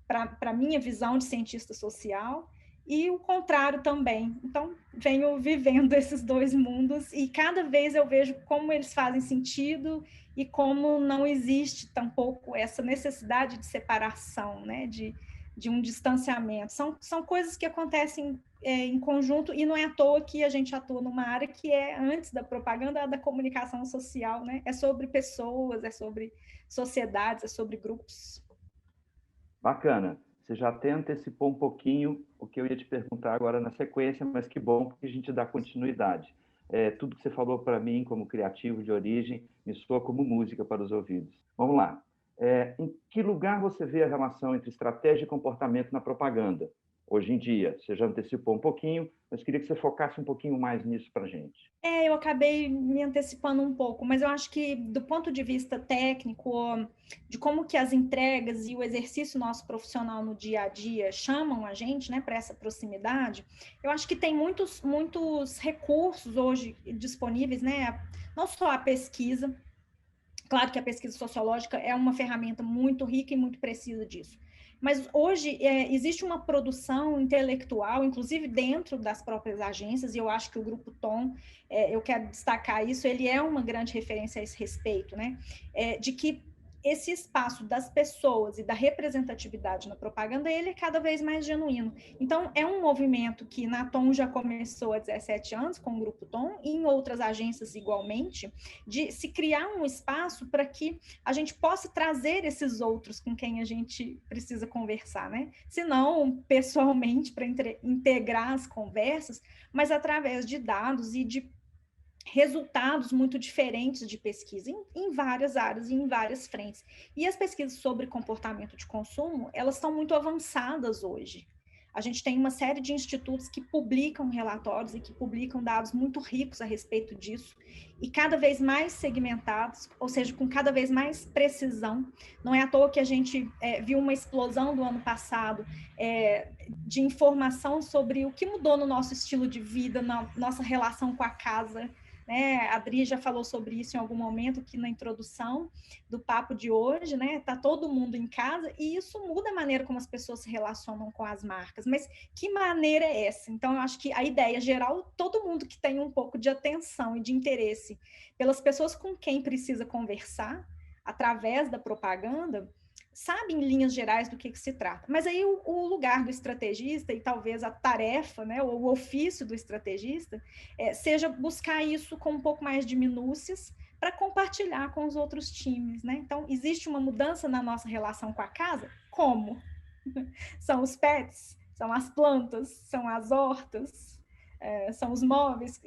para a minha visão de cientista social, e o contrário também. Então, venho vivendo esses 2 mundos e cada vez eu vejo como eles fazem sentido e como não existe tampouco essa necessidade de separação, né? de um distanciamento. São coisas que acontecem em conjunto, e não é à toa que a gente atua numa área que é, antes da propaganda, da comunicação social, né? É sobre pessoas, é sobre sociedades, é sobre grupos. Bacana. Você já até antecipou um pouquinho o que eu ia te perguntar agora na sequência, mas que bom que a gente dá continuidade. Tudo que você falou para mim, como criativo de origem, me soa como música para os ouvidos. Vamos lá. Em que lugar você vê a relação entre estratégia e comportamento na propaganda? Hoje em dia, você já antecipou um pouquinho, mas queria que você focasse um pouquinho mais nisso para a gente. Eu acabei me antecipando um pouco, mas eu acho que do ponto de vista técnico, de como que as entregas e o exercício nosso profissional no dia a dia chamam a gente, né, para essa proximidade, eu acho que tem muitos recursos hoje disponíveis, né, não só a pesquisa, claro que a pesquisa sociológica é uma ferramenta muito rica e muito precisa disso. Mas hoje existe uma produção intelectual, inclusive dentro das próprias agências, e eu acho que o Grupo Tom, eu quero destacar isso, ele é uma grande referência a esse respeito, né? De que esse espaço das pessoas e da representatividade na propaganda, ele é cada vez mais genuíno. Então, é um movimento que na Tom já começou há 17 anos, com o Grupo Tom, e em outras agências igualmente, de se criar um espaço para que a gente possa trazer esses outros com quem a gente precisa conversar, né? Se não pessoalmente, para integrar as conversas, mas através de dados e de resultados muito diferentes de pesquisa em várias áreas e em várias frentes. E as pesquisas sobre comportamento de consumo, elas estão muito avançadas hoje. A gente tem uma série de institutos que publicam relatórios e que publicam dados muito ricos a respeito disso, e cada vez mais segmentados, ou seja, com cada vez mais precisão. Não é à toa que a gente viu uma explosão do ano passado de informação sobre o que mudou no nosso estilo de vida, na nossa relação com a casa, né? A Adri já falou sobre isso em algum momento aqui na introdução do papo de hoje, né? Tá todo mundo em casa e isso muda a maneira como as pessoas se relacionam com as marcas. Mas que maneira é essa? Então, eu acho que a ideia geral, todo mundo que tem um pouco de atenção e de interesse pelas pessoas com quem precisa conversar através da propaganda, sabe em linhas gerais do que se trata. Mas aí o lugar do estrategista e talvez a tarefa, né, o ofício do estrategista, seja buscar isso com um pouco mais de minúcias para compartilhar com os outros times, né? Então, existe uma mudança na nossa relação com a casa? Como? São os pets? São as plantas? São as hortas? são os móveis,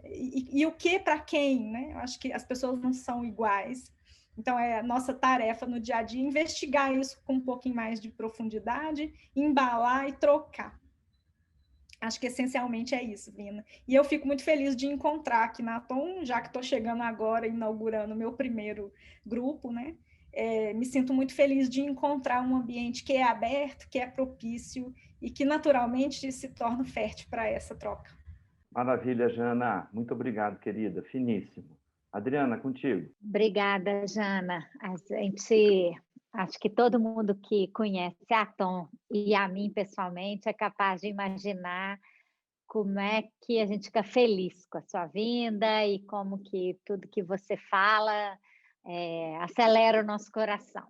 e o que para quem, né? Eu acho que as pessoas não são iguais. Então, é a nossa tarefa no dia a dia investigar isso com um pouquinho mais de profundidade, embalar e trocar. Acho que essencialmente é isso, Vina. E eu fico muito feliz de encontrar aqui na Tom, já que estou chegando agora, inaugurando o meu primeiro grupo, né? Me sinto muito feliz de encontrar um ambiente que é aberto, que é propício e que naturalmente se torna fértil para essa troca. Maravilha, Jana. Muito obrigado, querida. Finíssimo. Adriana, contigo. Obrigada, Jana. Acho que todo mundo que conhece a Tom e a mim pessoalmente é capaz de imaginar como é que a gente fica feliz com a sua vinda e como que tudo que você fala acelera o nosso coração.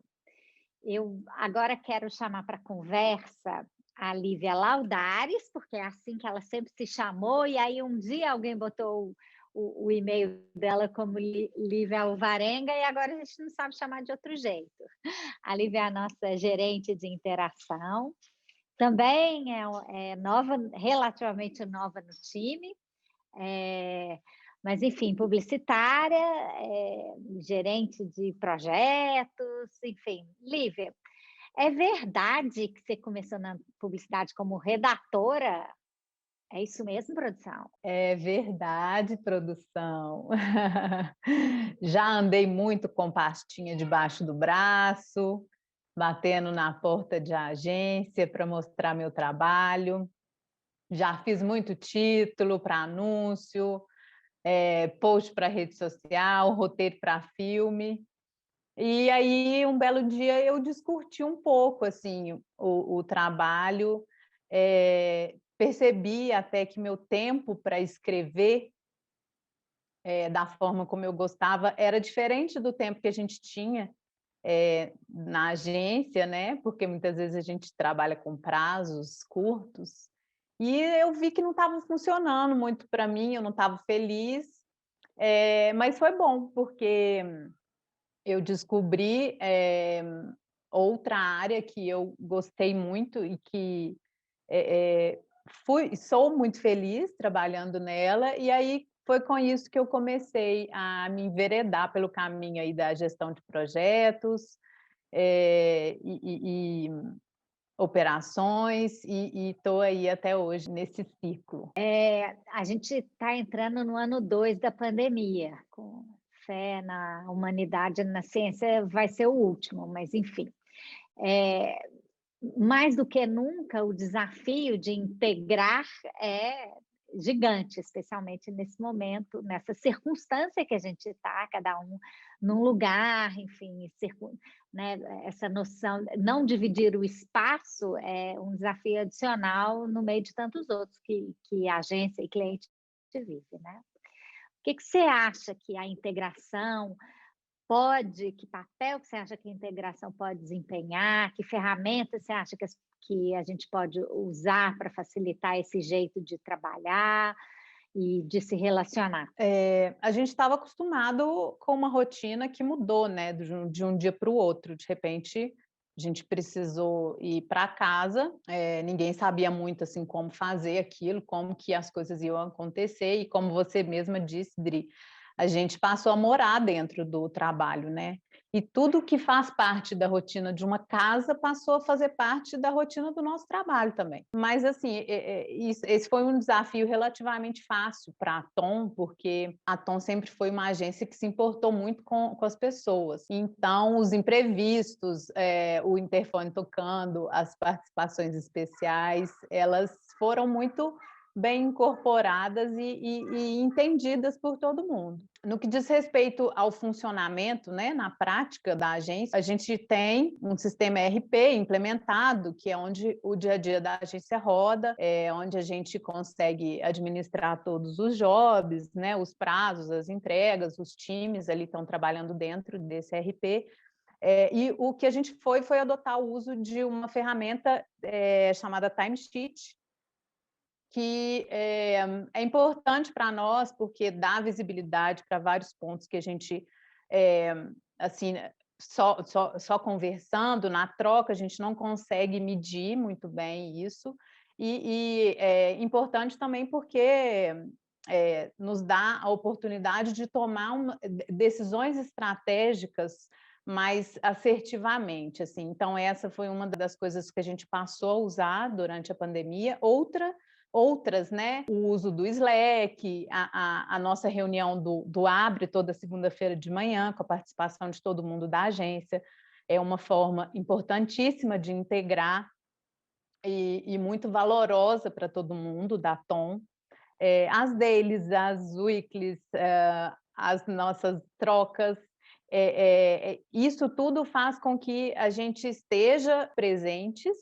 Eu agora quero chamar para conversa a Lívia Laudares, porque é assim que ela sempre se chamou, e aí um dia alguém botou o e-mail dela como Lívia Alvarenga, e agora a gente não sabe chamar de outro jeito. A Lívia é a nossa gerente de interação, também é nova, relativamente nova no time, mas, enfim, publicitária, gerente de projetos, enfim. Lívia, é verdade que você começou na publicidade como redatora? É isso mesmo, produção? É verdade, produção. Já andei muito com pastinha debaixo do braço, batendo na porta de agência para mostrar meu trabalho. Já fiz muito título para anúncio, post para rede social, roteiro para filme. E aí, um belo dia, eu discuti um pouco assim, o trabalho, percebi até que meu tempo para escrever da forma como eu gostava era diferente do tempo que a gente tinha na agência, né? Porque muitas vezes a gente trabalha com prazos curtos. E eu vi que não estava funcionando muito para mim, eu não estava feliz, mas foi bom, porque eu descobri outra área que eu gostei muito e que sou muito feliz trabalhando nela, e aí foi com isso que eu comecei a me enveredar pelo caminho aí da gestão de projetos e operações, e estou aí até hoje nesse ciclo. A gente está entrando no ano 2 da pandemia, com fé na humanidade, na ciência, vai ser o último, mas enfim. Mais do que nunca, o desafio de integrar é gigante, especialmente nesse momento, nessa circunstância que a gente está, cada um num lugar, enfim, né, essa noção, não dividir o espaço é um desafio adicional no meio de tantos outros que a agência e cliente vive, né? O que você acha que a integração que papel que você acha que a integração pode desempenhar, que ferramentas você acha que a gente pode usar para facilitar esse jeito de trabalhar e de se relacionar? A gente estava acostumado com uma rotina que mudou, né, de um dia para o outro. De repente, a gente precisou ir para casa, ninguém sabia muito assim como fazer aquilo, como que as coisas iam acontecer, e como você mesma disse, Dri, a gente passou a morar dentro do trabalho, né? E tudo que faz parte da rotina de uma casa passou a fazer parte da rotina do nosso trabalho também. Mas, assim, esse foi um desafio relativamente fácil para a Tom, porque a Tom sempre foi uma agência que se importou muito com as pessoas. Então, os imprevistos, o interfone tocando, as participações especiais, elas foram muito bem incorporadas e entendidas por todo mundo. No que diz respeito ao funcionamento, né, na prática da agência, a gente tem um sistema ERP implementado, que é onde o dia a dia da agência roda, onde a gente consegue administrar todos os jobs, né, os prazos, as entregas, os times ali estão trabalhando dentro desse ERP. E o que a gente foi adotar o uso de uma ferramenta chamada Timesheet, que é importante para nós, porque dá visibilidade para vários pontos que a gente, assim, só conversando, na troca, a gente não consegue medir muito bem isso, E é importante também porque nos dá a oportunidade de tomar decisões estratégicas mais assertivamente, assim. Então, essa foi uma das coisas que a gente passou a usar durante a pandemia. Outras, né? O uso do Slack, a nossa reunião do Abre toda segunda-feira de manhã, com a participação de todo mundo da agência, é uma forma importantíssima de integrar e muito valorosa para todo mundo, da Tom. As dailies, as weeklies, as nossas trocas, isso tudo faz com que a gente esteja presentes,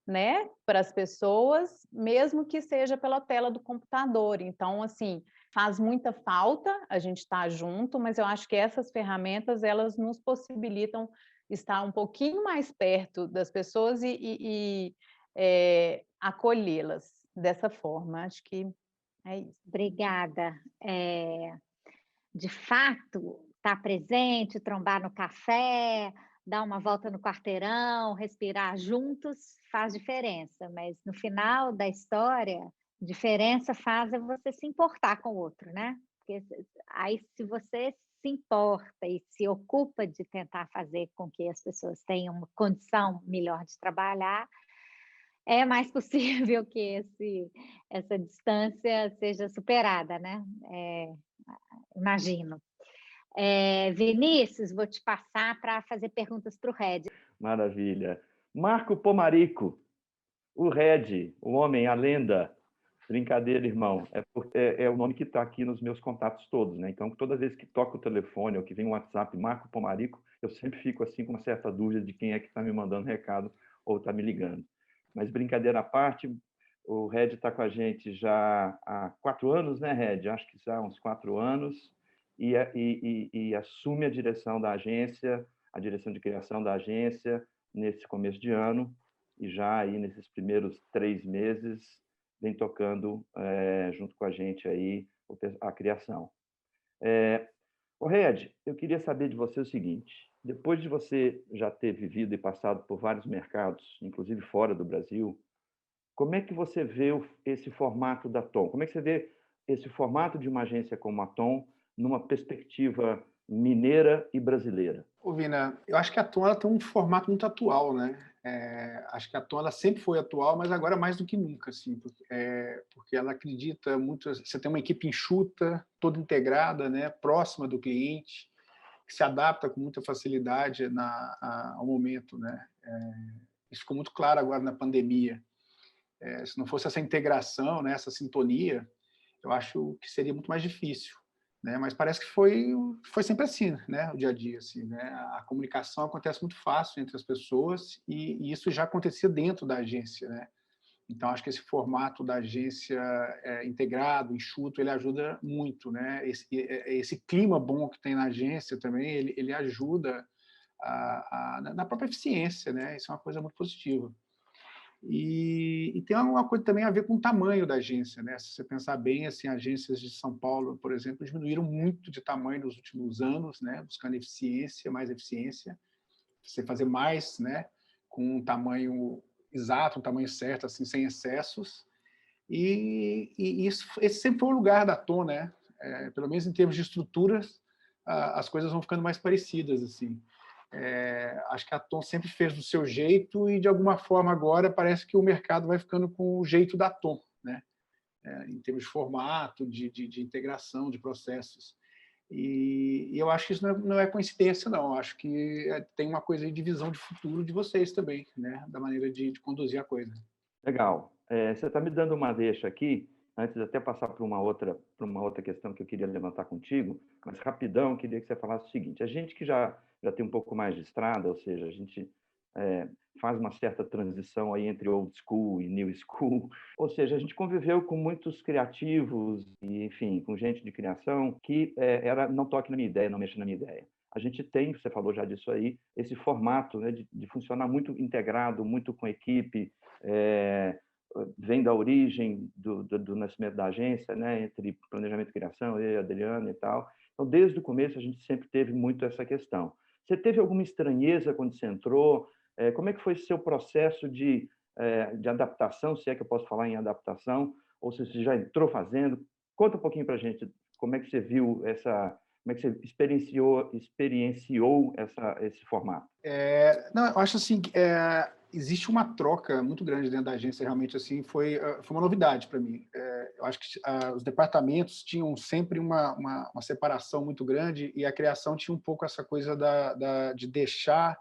né, para as pessoas, mesmo que seja pela tela do computador. Então, assim, faz muita falta a gente estar junto, mas eu acho que essas ferramentas, elas nos possibilitam estar um pouquinho mais perto das pessoas e acolhê-las dessa forma. Acho que é isso. Obrigada. De fato, estar presente, trombar no café, dar uma volta no quarteirão, respirar juntos, faz diferença. Mas no final da história, diferença faz é você se importar com o outro, né? Porque aí, se você se importa e se ocupa de tentar fazer com que as pessoas tenham uma condição melhor de trabalhar, é mais possível que essa distância seja superada, né? Imagino. Vinícius, vou te passar para fazer perguntas para o Red. Maravilha. Marco Pomarico, o Red, o homem, a lenda. Brincadeira, irmão. É o nome que está aqui nos meus contatos todos, né? Então, toda vez que toca o telefone ou que vem um WhatsApp, Marco Pomarico, eu sempre fico assim com uma certa dúvida de quem é que está me mandando recado ou está me ligando. Mas, brincadeira à parte, o Red está com a gente já há 4 anos, né, Red? Acho que já há uns 4 anos, e assume a direção da agência, a direção de criação da agência, nesse começo de ano, e já aí nesses primeiros 3 meses vem tocando junto com a gente aí a criação. Red, eu queria saber de você o seguinte: depois de você já ter vivido e passado por vários mercados, inclusive fora do Brasil, como é que você vê esse formato da Tom? Como é que você vê esse formato de uma agência como a Tom numa perspectiva mineira e brasileira? Vina, eu acho que a Tom ela tem um formato muito atual, né? Acho que a Tom ela sempre foi atual, mas agora mais do que nunca, assim, porque ela acredita muito. Você tem uma equipe enxuta, toda integrada, né? Próxima do cliente, que se adapta com muita facilidade ao momento, né? Isso ficou muito claro agora na pandemia. Se não fosse essa integração, né? Essa sintonia, eu acho que seria muito mais difícil. Né? Mas parece que foi sempre assim, né? O dia a dia, assim, né? A comunicação acontece muito fácil entre as pessoas e isso já acontecia dentro da agência, né? Então acho que esse formato da agência integrado, enxuto, ele ajuda muito, né? Esse clima bom que tem na agência também, ele ajuda na própria eficiência, né? Isso é uma coisa muito positiva. E tem alguma coisa também a ver com o tamanho da agência, né? Se você pensar bem, assim, agências de São Paulo, por exemplo, diminuíram muito de tamanho nos últimos anos, né? Buscando eficiência, mais eficiência, você fazer mais, né? Com um tamanho exato, um tamanho certo, assim, sem excessos. Esse sempre foi o lugar da Tom, né? Pelo menos em termos de estruturas, as coisas vão ficando mais parecidas, assim. Acho que a Tom sempre fez do seu jeito e, de alguma forma, agora parece que o mercado vai ficando com o jeito da Tom, né? Em termos de formato, de integração, de processos. E eu acho que isso não é coincidência, não. Eu acho que tem uma coisa de visão de futuro de vocês também, né? Da maneira de conduzir a coisa. Legal. Você está me dando uma deixa aqui, antes de até passar para uma outra questão que eu queria levantar contigo, mas rapidão, eu queria que você falasse o seguinte: a gente que já tem um pouco mais de estrada, ou seja, a gente faz uma certa transição aí entre old school e new school, ou seja, a gente conviveu com muitos criativos e, enfim, com gente de criação que não toque na minha ideia, não mexa na minha ideia. A gente tem, você falou já disso aí, esse formato, né, de funcionar muito integrado, muito com equipe, vem da origem do nascimento da agência, né, entre planejamento e criação, eu e a Adriana e tal. Então, desde o começo, a gente sempre teve muito essa questão. Você teve alguma estranheza quando você entrou? Como é que foi o seu processo de de adaptação, se é que eu posso falar em adaptação, ou se você já entrou fazendo. Conta um pouquinho para a gente como é que você viu como é que você experienciou esse formato. Não, eu acho assim, existe uma troca muito grande dentro da agência, realmente assim, foi uma novidade para mim. Eu acho que os departamentos tinham sempre uma separação muito grande e a criação tinha um pouco essa coisa de deixar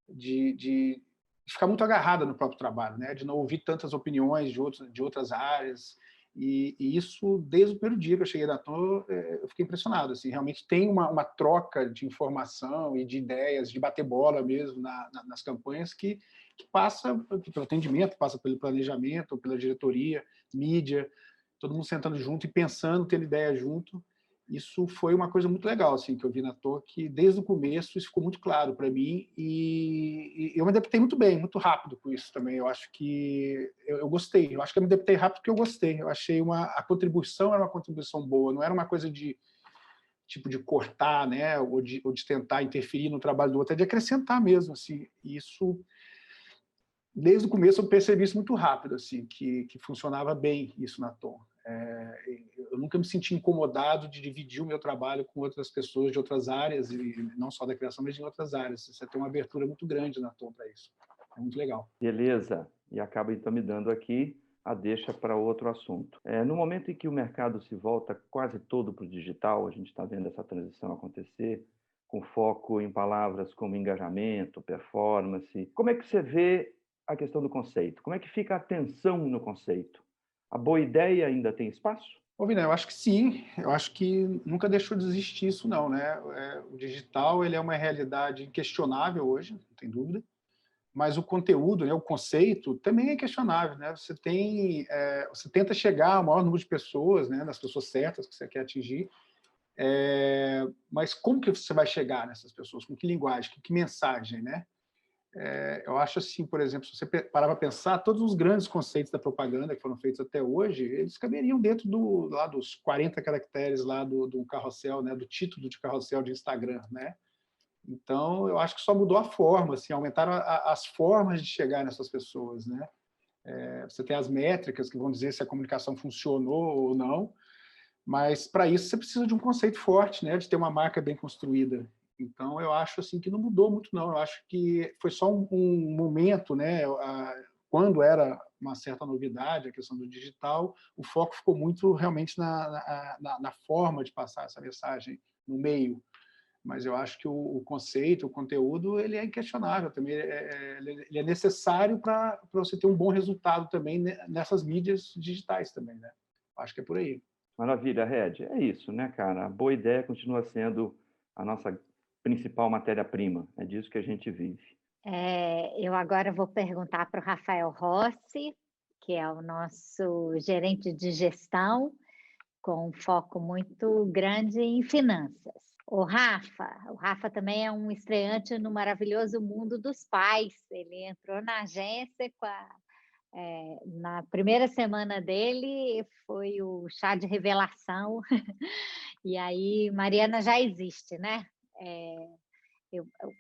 de ficar muito agarrada no próprio trabalho, né? De não ouvir tantas opiniões de outras áreas. E isso, desde o primeiro dia que eu cheguei na Tom, eu fiquei impressionado. Assim, realmente tem uma troca de informação e de ideias, de bater bola mesmo nas campanhas que passa pelo atendimento, passa pelo planejamento, pela diretoria, mídia, todo mundo sentando junto e pensando, tendo ideia junto. Isso foi uma coisa muito legal assim, que eu vi na Tom, que desde o começo isso ficou muito claro para mim e eu me adaptei muito bem, muito rápido com isso também. Eu acho que eu gostei. Eu acho que eu me adaptei rápido porque eu gostei. Eu achei a contribuição era uma contribuição boa, não era uma coisa de cortar, né, ou de tentar interferir no trabalho do outro, é de acrescentar mesmo assim. Isso desde o começo eu percebi isso muito rápido assim, que funcionava bem isso na Tom. Eu nunca me senti incomodado de dividir o meu trabalho com outras pessoas de outras áreas, e não só da criação, mas de outras áreas. Você tem uma abertura muito grande na Tom para isso. É muito legal. Beleza. E acaba então me dando aqui a deixa para outro assunto. No momento em que o mercado se volta quase todo para o digital, a gente está vendo essa transição acontecer, com foco em palavras como engajamento, performance. Como é que você vê a questão do conceito? Como é que fica a atenção no conceito? A boa ideia ainda tem espaço? Vina, eu acho que sim. Eu acho que nunca deixou de existir isso, não, né? O digital ele é uma realidade inquestionável hoje, não tem dúvida. Mas o conteúdo, né, o conceito, também é questionável, né? Você tenta chegar ao maior número de pessoas, né, nas pessoas certas que você quer atingir. Mas como que você vai chegar nessas pessoas? Com que linguagem? Com que mensagem, né? Eu acho assim, por exemplo, se você parar para pensar, todos os grandes conceitos da propaganda que foram feitos até hoje, eles caberiam dentro dos 40 caracteres lá do carrossel, né, do título de carrossel de Instagram, né? Então, eu acho que só mudou a forma, assim, aumentaram as formas de chegar nessas pessoas, né? Você tem as métricas que vão dizer se a comunicação funcionou ou não, mas para isso você precisa de um conceito forte, né, de ter uma marca bem construída. Então, eu acho assim que não mudou muito, não. Eu acho que foi só um momento, né? Quando era uma certa novidade a questão do digital, o foco ficou muito realmente na forma de passar essa mensagem no meio. Mas eu acho que o conceito, o conteúdo, ele é inquestionável também. Ele é necessário para você ter um bom resultado também nessas mídias digitais também, né? Acho que é por aí. Maravilha, Red. É isso, né, cara? A boa ideia continua sendo a nossa principal matéria-prima. É disso que a gente vive. Eu agora vou perguntar para o Rafael Rossi, que é o nosso gerente de gestão, com um foco muito grande em finanças. O Rafa também é um estreante no maravilhoso mundo dos pais. Ele entrou na agência na primeira semana dele, foi o chá de revelação. E aí, Mariana já existe, né?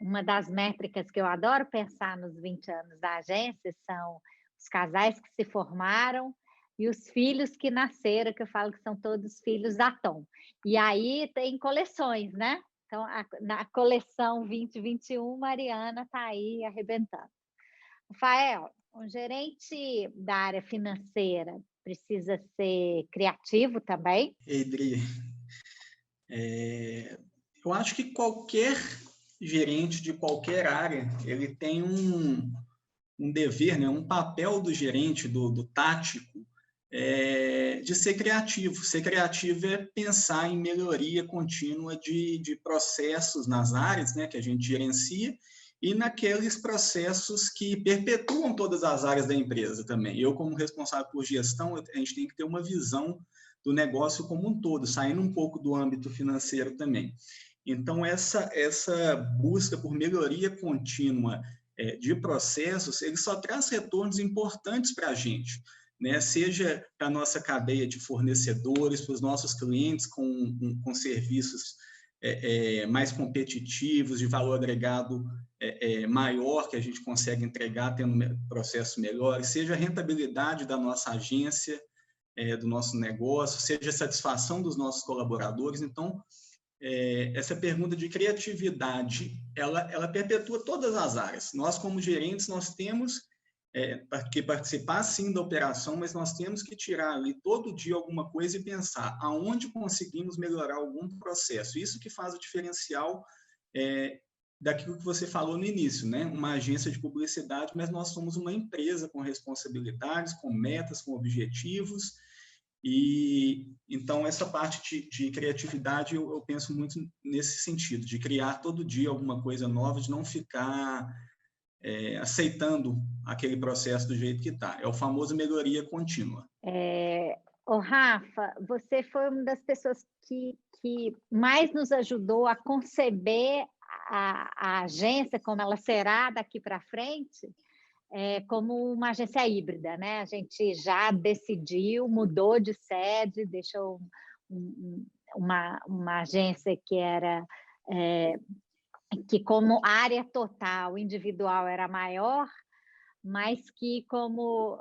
Uma das métricas que eu adoro pensar nos 20 anos da agência são os casais que se formaram e os filhos que nasceram, que eu falo que são todos filhos da Tom. E aí tem coleções, né? Então, na coleção 2021, Mariana está aí arrebentando. Rafael, um gerente da área financeira precisa ser criativo também? Adri, eu acho que qualquer gerente de qualquer área, ele tem um dever, né, um papel do gerente, do tático, de ser criativo. Ser criativo é pensar em melhoria contínua de processos nas áreas, né, que a gente gerencia e naqueles processos que perpetuam todas as áreas da empresa também. Eu, como responsável por gestão, a gente tem que ter uma visão do negócio como um todo, saindo um pouco do âmbito financeiro também. Então, essa busca por melhoria contínua de processos, ele só traz retornos importantes para a gente, né? Seja para a nossa cadeia de fornecedores, para os nossos clientes com serviços mais competitivos, de valor agregado maior, que a gente consegue entregar tendo processos melhores, seja a rentabilidade da nossa agência, do nosso negócio, seja a satisfação dos nossos colaboradores. Então, essa pergunta de criatividade, ela perpetua todas as áreas. Nós, como gerentes, nós temos que participar, sim, da operação, mas nós temos que tirar ali todo dia alguma coisa e pensar aonde conseguimos melhorar algum processo. Isso que faz o diferencial daquilo que você falou no início, né? Uma agência de publicidade, mas nós somos uma empresa com responsabilidades, com metas, com objetivos. E então essa parte de criatividade eu penso muito nesse sentido, de criar todo dia alguma coisa nova, de não ficar aceitando aquele processo do jeito que está. É o famoso melhoria contínua. Rafa, você foi uma das pessoas que mais nos ajudou a conceber a agência, como ela será daqui para frente, como uma agência híbrida, né? A gente já decidiu, mudou de sede, deixou uma agência que era... que como área total, individual, era maior, mas que como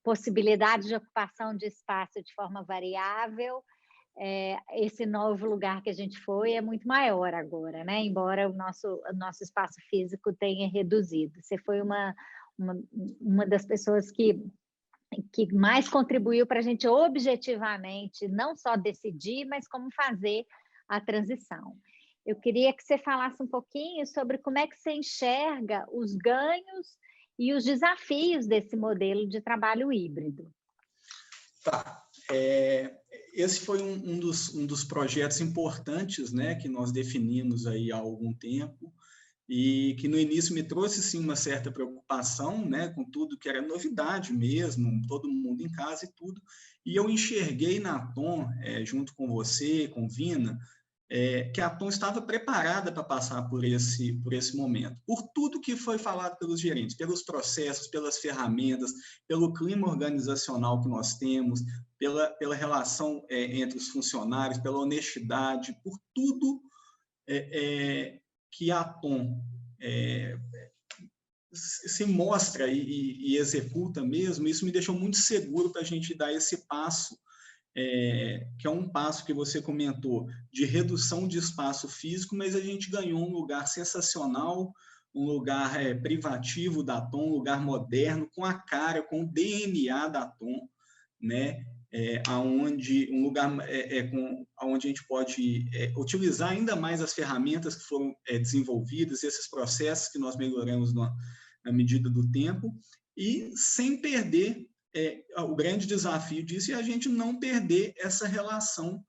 possibilidade de ocupação de espaço de forma variável, esse novo lugar que a gente foi é muito maior agora, né? Embora o nosso espaço físico tenha reduzido. Você foi uma das pessoas que mais contribuiu para a gente objetivamente não só decidir, mas como fazer a transição. Eu queria que você falasse um pouquinho sobre como é que você enxerga os ganhos e os desafios desse modelo de trabalho híbrido. Tá. Esse foi um dos projetos importantes, né, que nós definimos aí há algum tempo e que no início me trouxe, sim, uma certa preocupação, né, com tudo que era novidade mesmo, todo mundo em casa e tudo. E eu enxerguei na Aton, junto com você, com Vina, que a Aton estava preparada para passar por esse momento, por tudo que foi falado pelos gerentes, pelos processos, pelas ferramentas, pelo clima organizacional que nós temos, pela relação entre os funcionários, pela honestidade, por tudo que a Aton se mostra e executa mesmo. Isso me deixou muito seguro para a gente dar esse passo, que é um passo que você comentou, de redução de espaço físico, mas a gente ganhou um lugar sensacional, um lugar privativo da Aton, um lugar moderno, com a cara, com o DNA da Aton, né? Um lugar onde a gente pode utilizar ainda mais as ferramentas que foram desenvolvidas, esses processos que nós melhoramos na medida do tempo, e sem perder o grande desafio disso é a gente não perder essa relação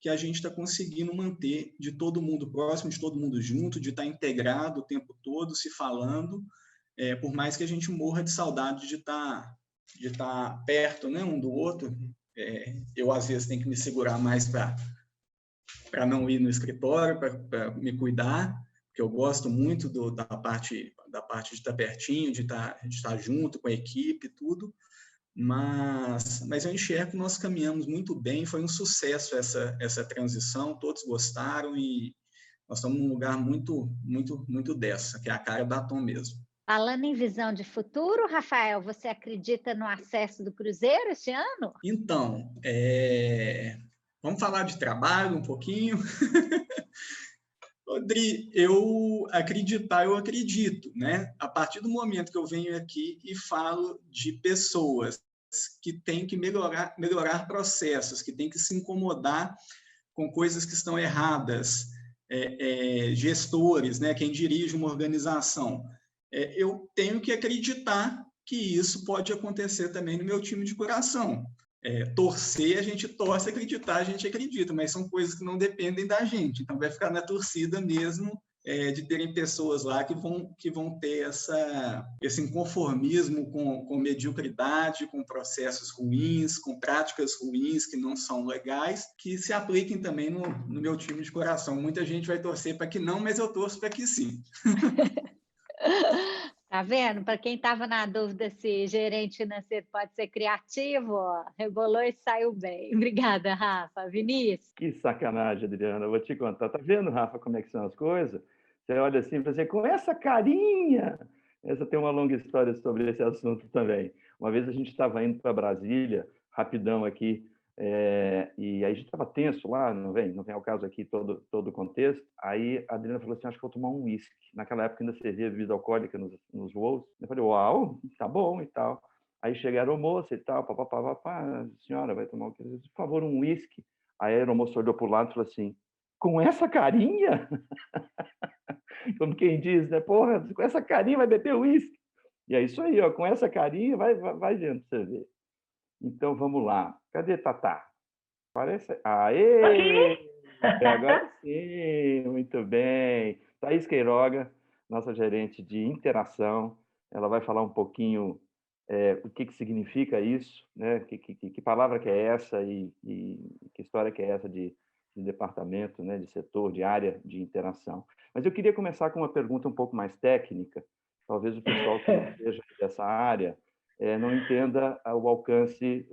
que a gente está conseguindo manter de todo mundo próximo, de todo mundo junto, de estar integrado o tempo todo, se falando, por mais que a gente morra de saudade de estar perto, né, um do outro. Eu, às vezes, tenho que me segurar mais para não ir no escritório, para me cuidar, porque eu gosto muito da parte de estar pertinho, de estar junto com a equipe e tudo. Mas eu enxergo que nós caminhamos muito bem, foi um sucesso essa transição, todos gostaram e nós estamos num lugar muito, muito, muito dessa, que é a cara da Aton mesmo. Falando em visão de futuro, Rafael, você acredita no acesso do Cruzeiro este ano? Então, vamos falar de trabalho um pouquinho. Rodri, eu acredito, né? A partir do momento que eu venho aqui e falo de pessoas que têm que melhorar processos, que têm que se incomodar com coisas que estão erradas, gestores, né? Quem dirige uma organização, eu tenho que acreditar que isso pode acontecer também no meu time de coração. Torcer, a gente torce, acreditar, a gente acredita, mas são coisas que não dependem da gente. Então, vai ficar na torcida mesmo de terem pessoas lá que vão ter esse inconformismo com mediocridade, com processos ruins, com práticas ruins que não são legais, que se apliquem também no meu time de coração. Muita gente vai torcer para que não, mas eu torço para que sim. Tá vendo? Para quem estava na dúvida se gerente financeiro pode ser criativo, ó, rebolou e saiu bem. Obrigada, Rafa. Vinícius? Que sacanagem, Adriana. Eu vou te contar. Tá vendo, Rafa, como é que são as coisas? Você olha assim e fala assim, com essa carinha. Essa tem uma longa história sobre esse assunto também. Uma vez a gente estava indo para Brasília, rapidão aqui, e aí a gente estava tenso lá, não vem ao caso aqui todo o contexto. Aí a Adriana falou assim, acho que vou tomar um uísque. Naquela época ainda servia bebida alcoólica nos voos. Eu falei, uau, tá bom e tal. Aí chegaram a moça e tal, papapá, senhora, vai tomar o quê? Por favor, um uísque. Aí a aeromoça olhou para o lado e falou assim, com essa carinha? Como quem diz, né? Porra, com essa carinha vai beber uísque. E é isso aí, ó, com essa carinha vai vendo para você ver. Então, vamos lá. Cadê Tatá? Parece... Aê! Agora sim, muito bem. Thaís Queiroga, nossa gerente de interação, ela vai falar um pouquinho o que significa isso, né? Que palavra que é essa e que história que é essa de departamento, né? De setor, de área de interação. Mas eu queria começar com uma pergunta um pouco mais técnica. Talvez o pessoal que não seja dessa área não entenda o alcance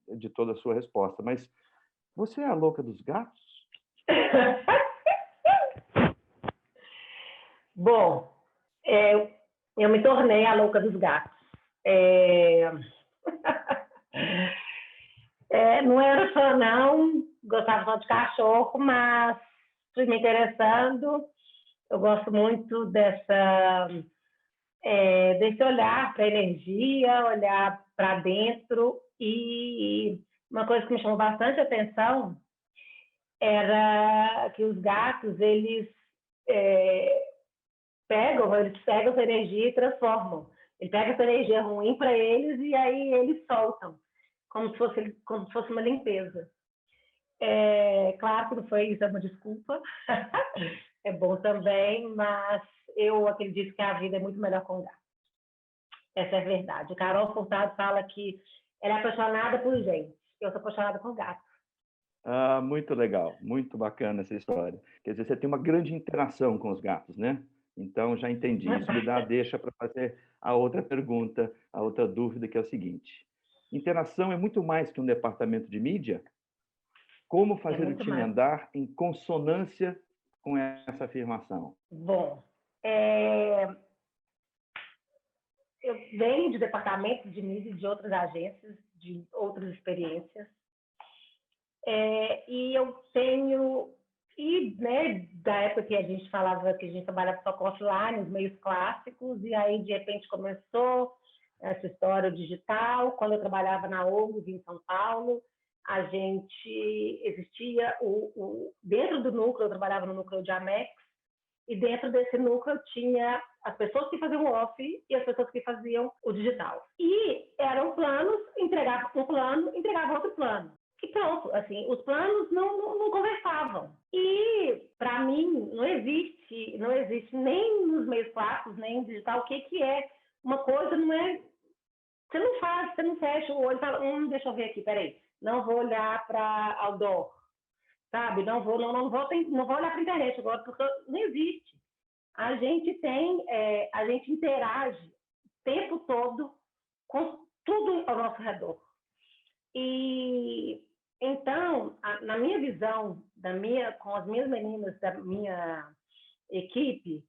de toda a sua resposta. Mas você é a louca dos gatos? Bom, eu me tornei a louca dos gatos. Não era fã, não. Gostava só de cachorro, mas fui me interessando. Eu gosto muito desse olhar para a energia, olhar para dentro. E uma coisa que me chamou bastante atenção era que os gatos, eles pegam essa energia e transformam. Ele pega essa energia ruim para eles e aí eles soltam, como se fosse uma limpeza. Claro que não foi isso, é uma desculpa. É bom também, mas eu acredito que a vida é muito melhor com gato. Essa é a verdade. A Carol Furtado fala que ela é apaixonada por gente. Eu sou apaixonada por gato. Ah, muito legal, muito bacana essa história. Quer dizer, você tem uma grande interação com os gatos, né? Então, já entendi. Isso me dá a deixa para fazer a outra pergunta, a outra dúvida, que é o seguinte. Interação é muito mais que um departamento de mídia? Como fazer o time andar em consonância com essa afirmação? Bom, eu venho de departamentos de mídia e de outras agências, de outras experiências. E eu tenho... né, da época que a gente falava que a gente trabalhava só com offline, os meios clássicos, e aí, de repente, começou essa história digital. Quando eu trabalhava na ONG em São Paulo, a gente existia dentro do núcleo, eu trabalhava no núcleo de Amex, e dentro desse núcleo tinha as pessoas que faziam o off e as pessoas que faziam o digital. E eram planos, entregava um plano, entregava outro plano. E pronto, assim, os planos não conversavam. E, para mim, não existe nem nos meios clássicos, nem no digital, o que é uma coisa, não é... Você não fecha o olho e fala, deixa eu ver aqui, peraí, não vou olhar para outdoor, sabe? Não vou olhar para a internet agora, porque não existe. A gente interage o tempo todo com tudo ao nosso redor. E então, na minha visão, com as minhas meninas da minha equipe,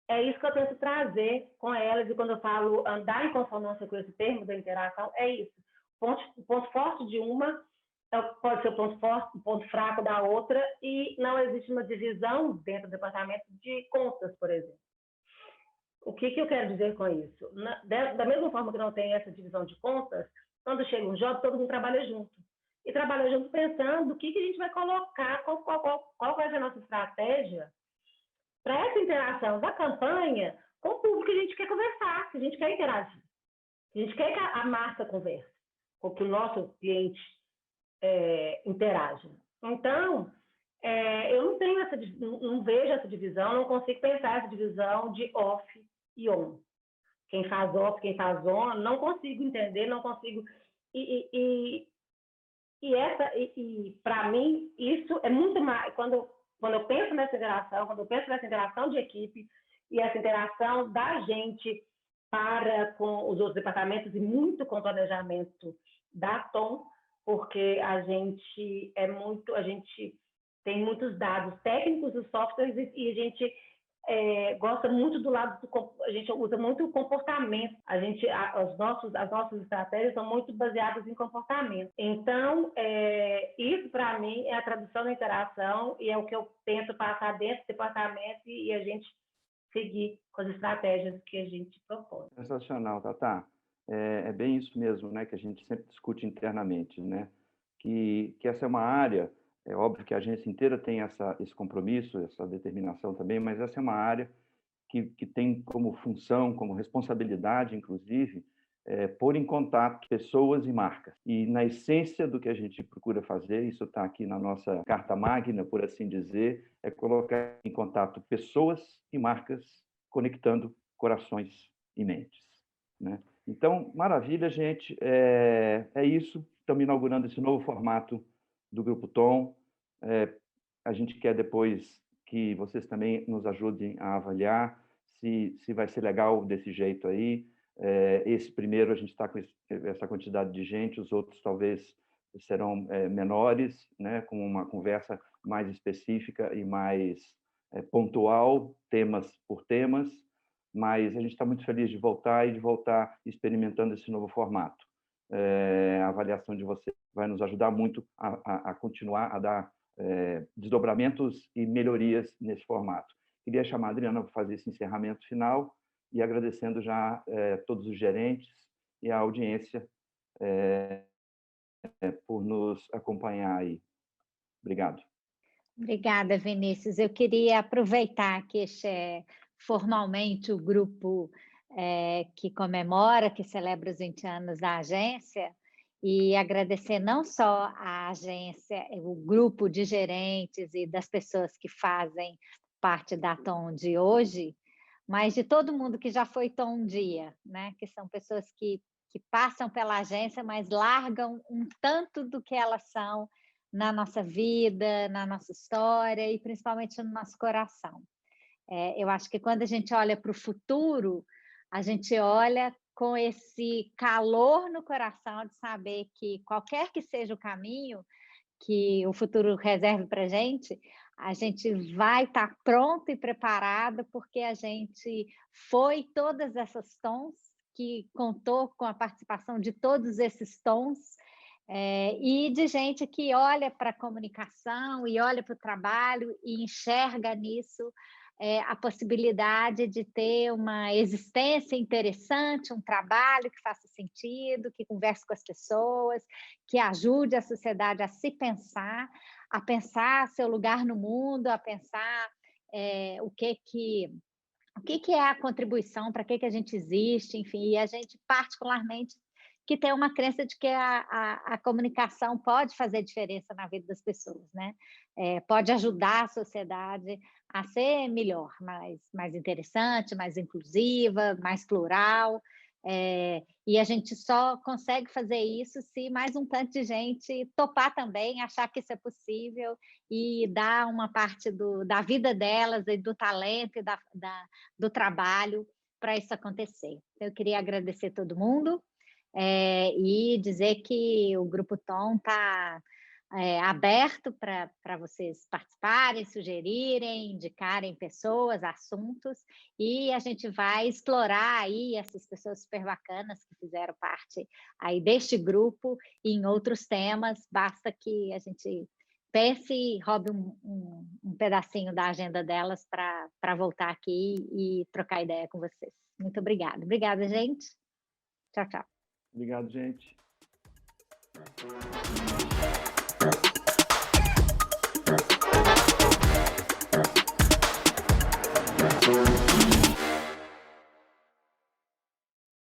é isso que eu tento trazer com elas. E quando eu falo andar em consonância com esse termo da interação, é isso. O ponto forte de uma pode ser o ponto forte, o ponto fraco da outra, e não existe uma divisão dentro do departamento de contas, por exemplo. O que eu quero dizer com isso? Da mesma forma que não tem essa divisão de contas, quando chega um job, todo mundo trabalha junto. E trabalha junto pensando o que a gente vai colocar, qual vai ser a nossa estratégia para essa interação da campanha com o público que a gente quer conversar, que a gente quer interagir. A gente quer que a massa converse, com que o nosso cliente interaja. Então, eu não vejo essa divisão, não consigo pensar essa divisão de off e on. Quem faz off, quem faz on, não consigo entender, não consigo... E para mim, isso é muito mais... Quando eu penso nessa interação, quando eu penso nessa interação de equipe e essa interação da gente para com os outros departamentos e muito com o planejamento da Tom, porque a gente tem muitos dados técnicos dos softwares e a gente gosta muito do lado a gente usa muito o comportamento. As nossas estratégias são muito baseadas em comportamento. Então, isso para mim é a tradução da interação e é o que eu tento passar dentro do departamento e a gente seguir com as estratégias que a gente propõe. Sensacional, Tatá. É bem isso mesmo, né, que a gente sempre discute internamente, né? Que essa é uma área, é óbvio que a agência inteira tem esse compromisso, essa determinação também, mas essa é uma área que tem como função, como responsabilidade, inclusive, pôr em contato pessoas e marcas. E na essência do que a gente procura fazer, isso está aqui na nossa carta magna, por assim dizer, é colocar em contato pessoas e marcas, conectando corações e mentes, né? Então, maravilha, gente. É isso. Estamos inaugurando esse novo formato do Grupo Tom. A gente quer depois que vocês também nos ajudem a avaliar se vai ser legal desse jeito aí. Esse primeiro a gente está com essa quantidade de gente, os outros talvez serão menores, né, com uma conversa mais específica e mais pontual, temas por temas, mas a gente está muito feliz de voltar experimentando esse novo formato. A avaliação de vocês vai nos ajudar muito a continuar a dar desdobramentos e melhorias nesse formato. Queria chamar a Adriana para fazer esse encerramento final e agradecendo já todos os gerentes e a audiência por nos acompanhar aí. Obrigado. Obrigada, Vinícius. Eu queria aproveitar que este é formalmente o grupo que comemora, que celebra os 20 anos da agência, e agradecer não só a agência, o grupo de gerentes e das pessoas que fazem parte da Tom de hoje, mas de todo mundo que já foi Tom um dia, né? Que são pessoas que passam pela agência, mas largam um tanto do que elas são na nossa vida, na nossa história e principalmente no nosso coração. Eu acho que quando a gente olha para o futuro, a gente olha com esse calor no coração de saber que qualquer que seja o caminho que o futuro reserve para a gente vai estar pronto e preparado porque a gente foi todas essas tons, que contou com a participação de todos esses tons, e de gente que olha para a comunicação e olha para o trabalho e enxerga nisso a possibilidade de ter uma existência interessante, um trabalho que faça sentido, que converse com as pessoas, que ajude a sociedade a se pensar, a pensar seu lugar no mundo, a pensar o que é a contribuição, para que a gente existe, enfim, e a gente particularmente que tem uma crença de que a comunicação pode fazer diferença na vida das pessoas, né? Pode ajudar a sociedade a ser melhor, mais interessante, mais inclusiva, mais plural, e a gente só consegue fazer isso se mais um tanto de gente topar também, achar que isso é possível e dar uma parte da vida delas e do talento e do trabalho para isso acontecer. Eu queria agradecer todo mundo, e dizer que o Grupo Tom está aberto para vocês participarem, sugerirem, indicarem pessoas, assuntos, e a gente vai explorar aí essas pessoas super bacanas que fizeram parte aí deste grupo e em outros temas, basta que a gente pense e roube um pedacinho da agenda delas para voltar aqui e trocar ideia com vocês. Muito obrigada. Obrigada, gente. Tchau, tchau. Obrigado, gente.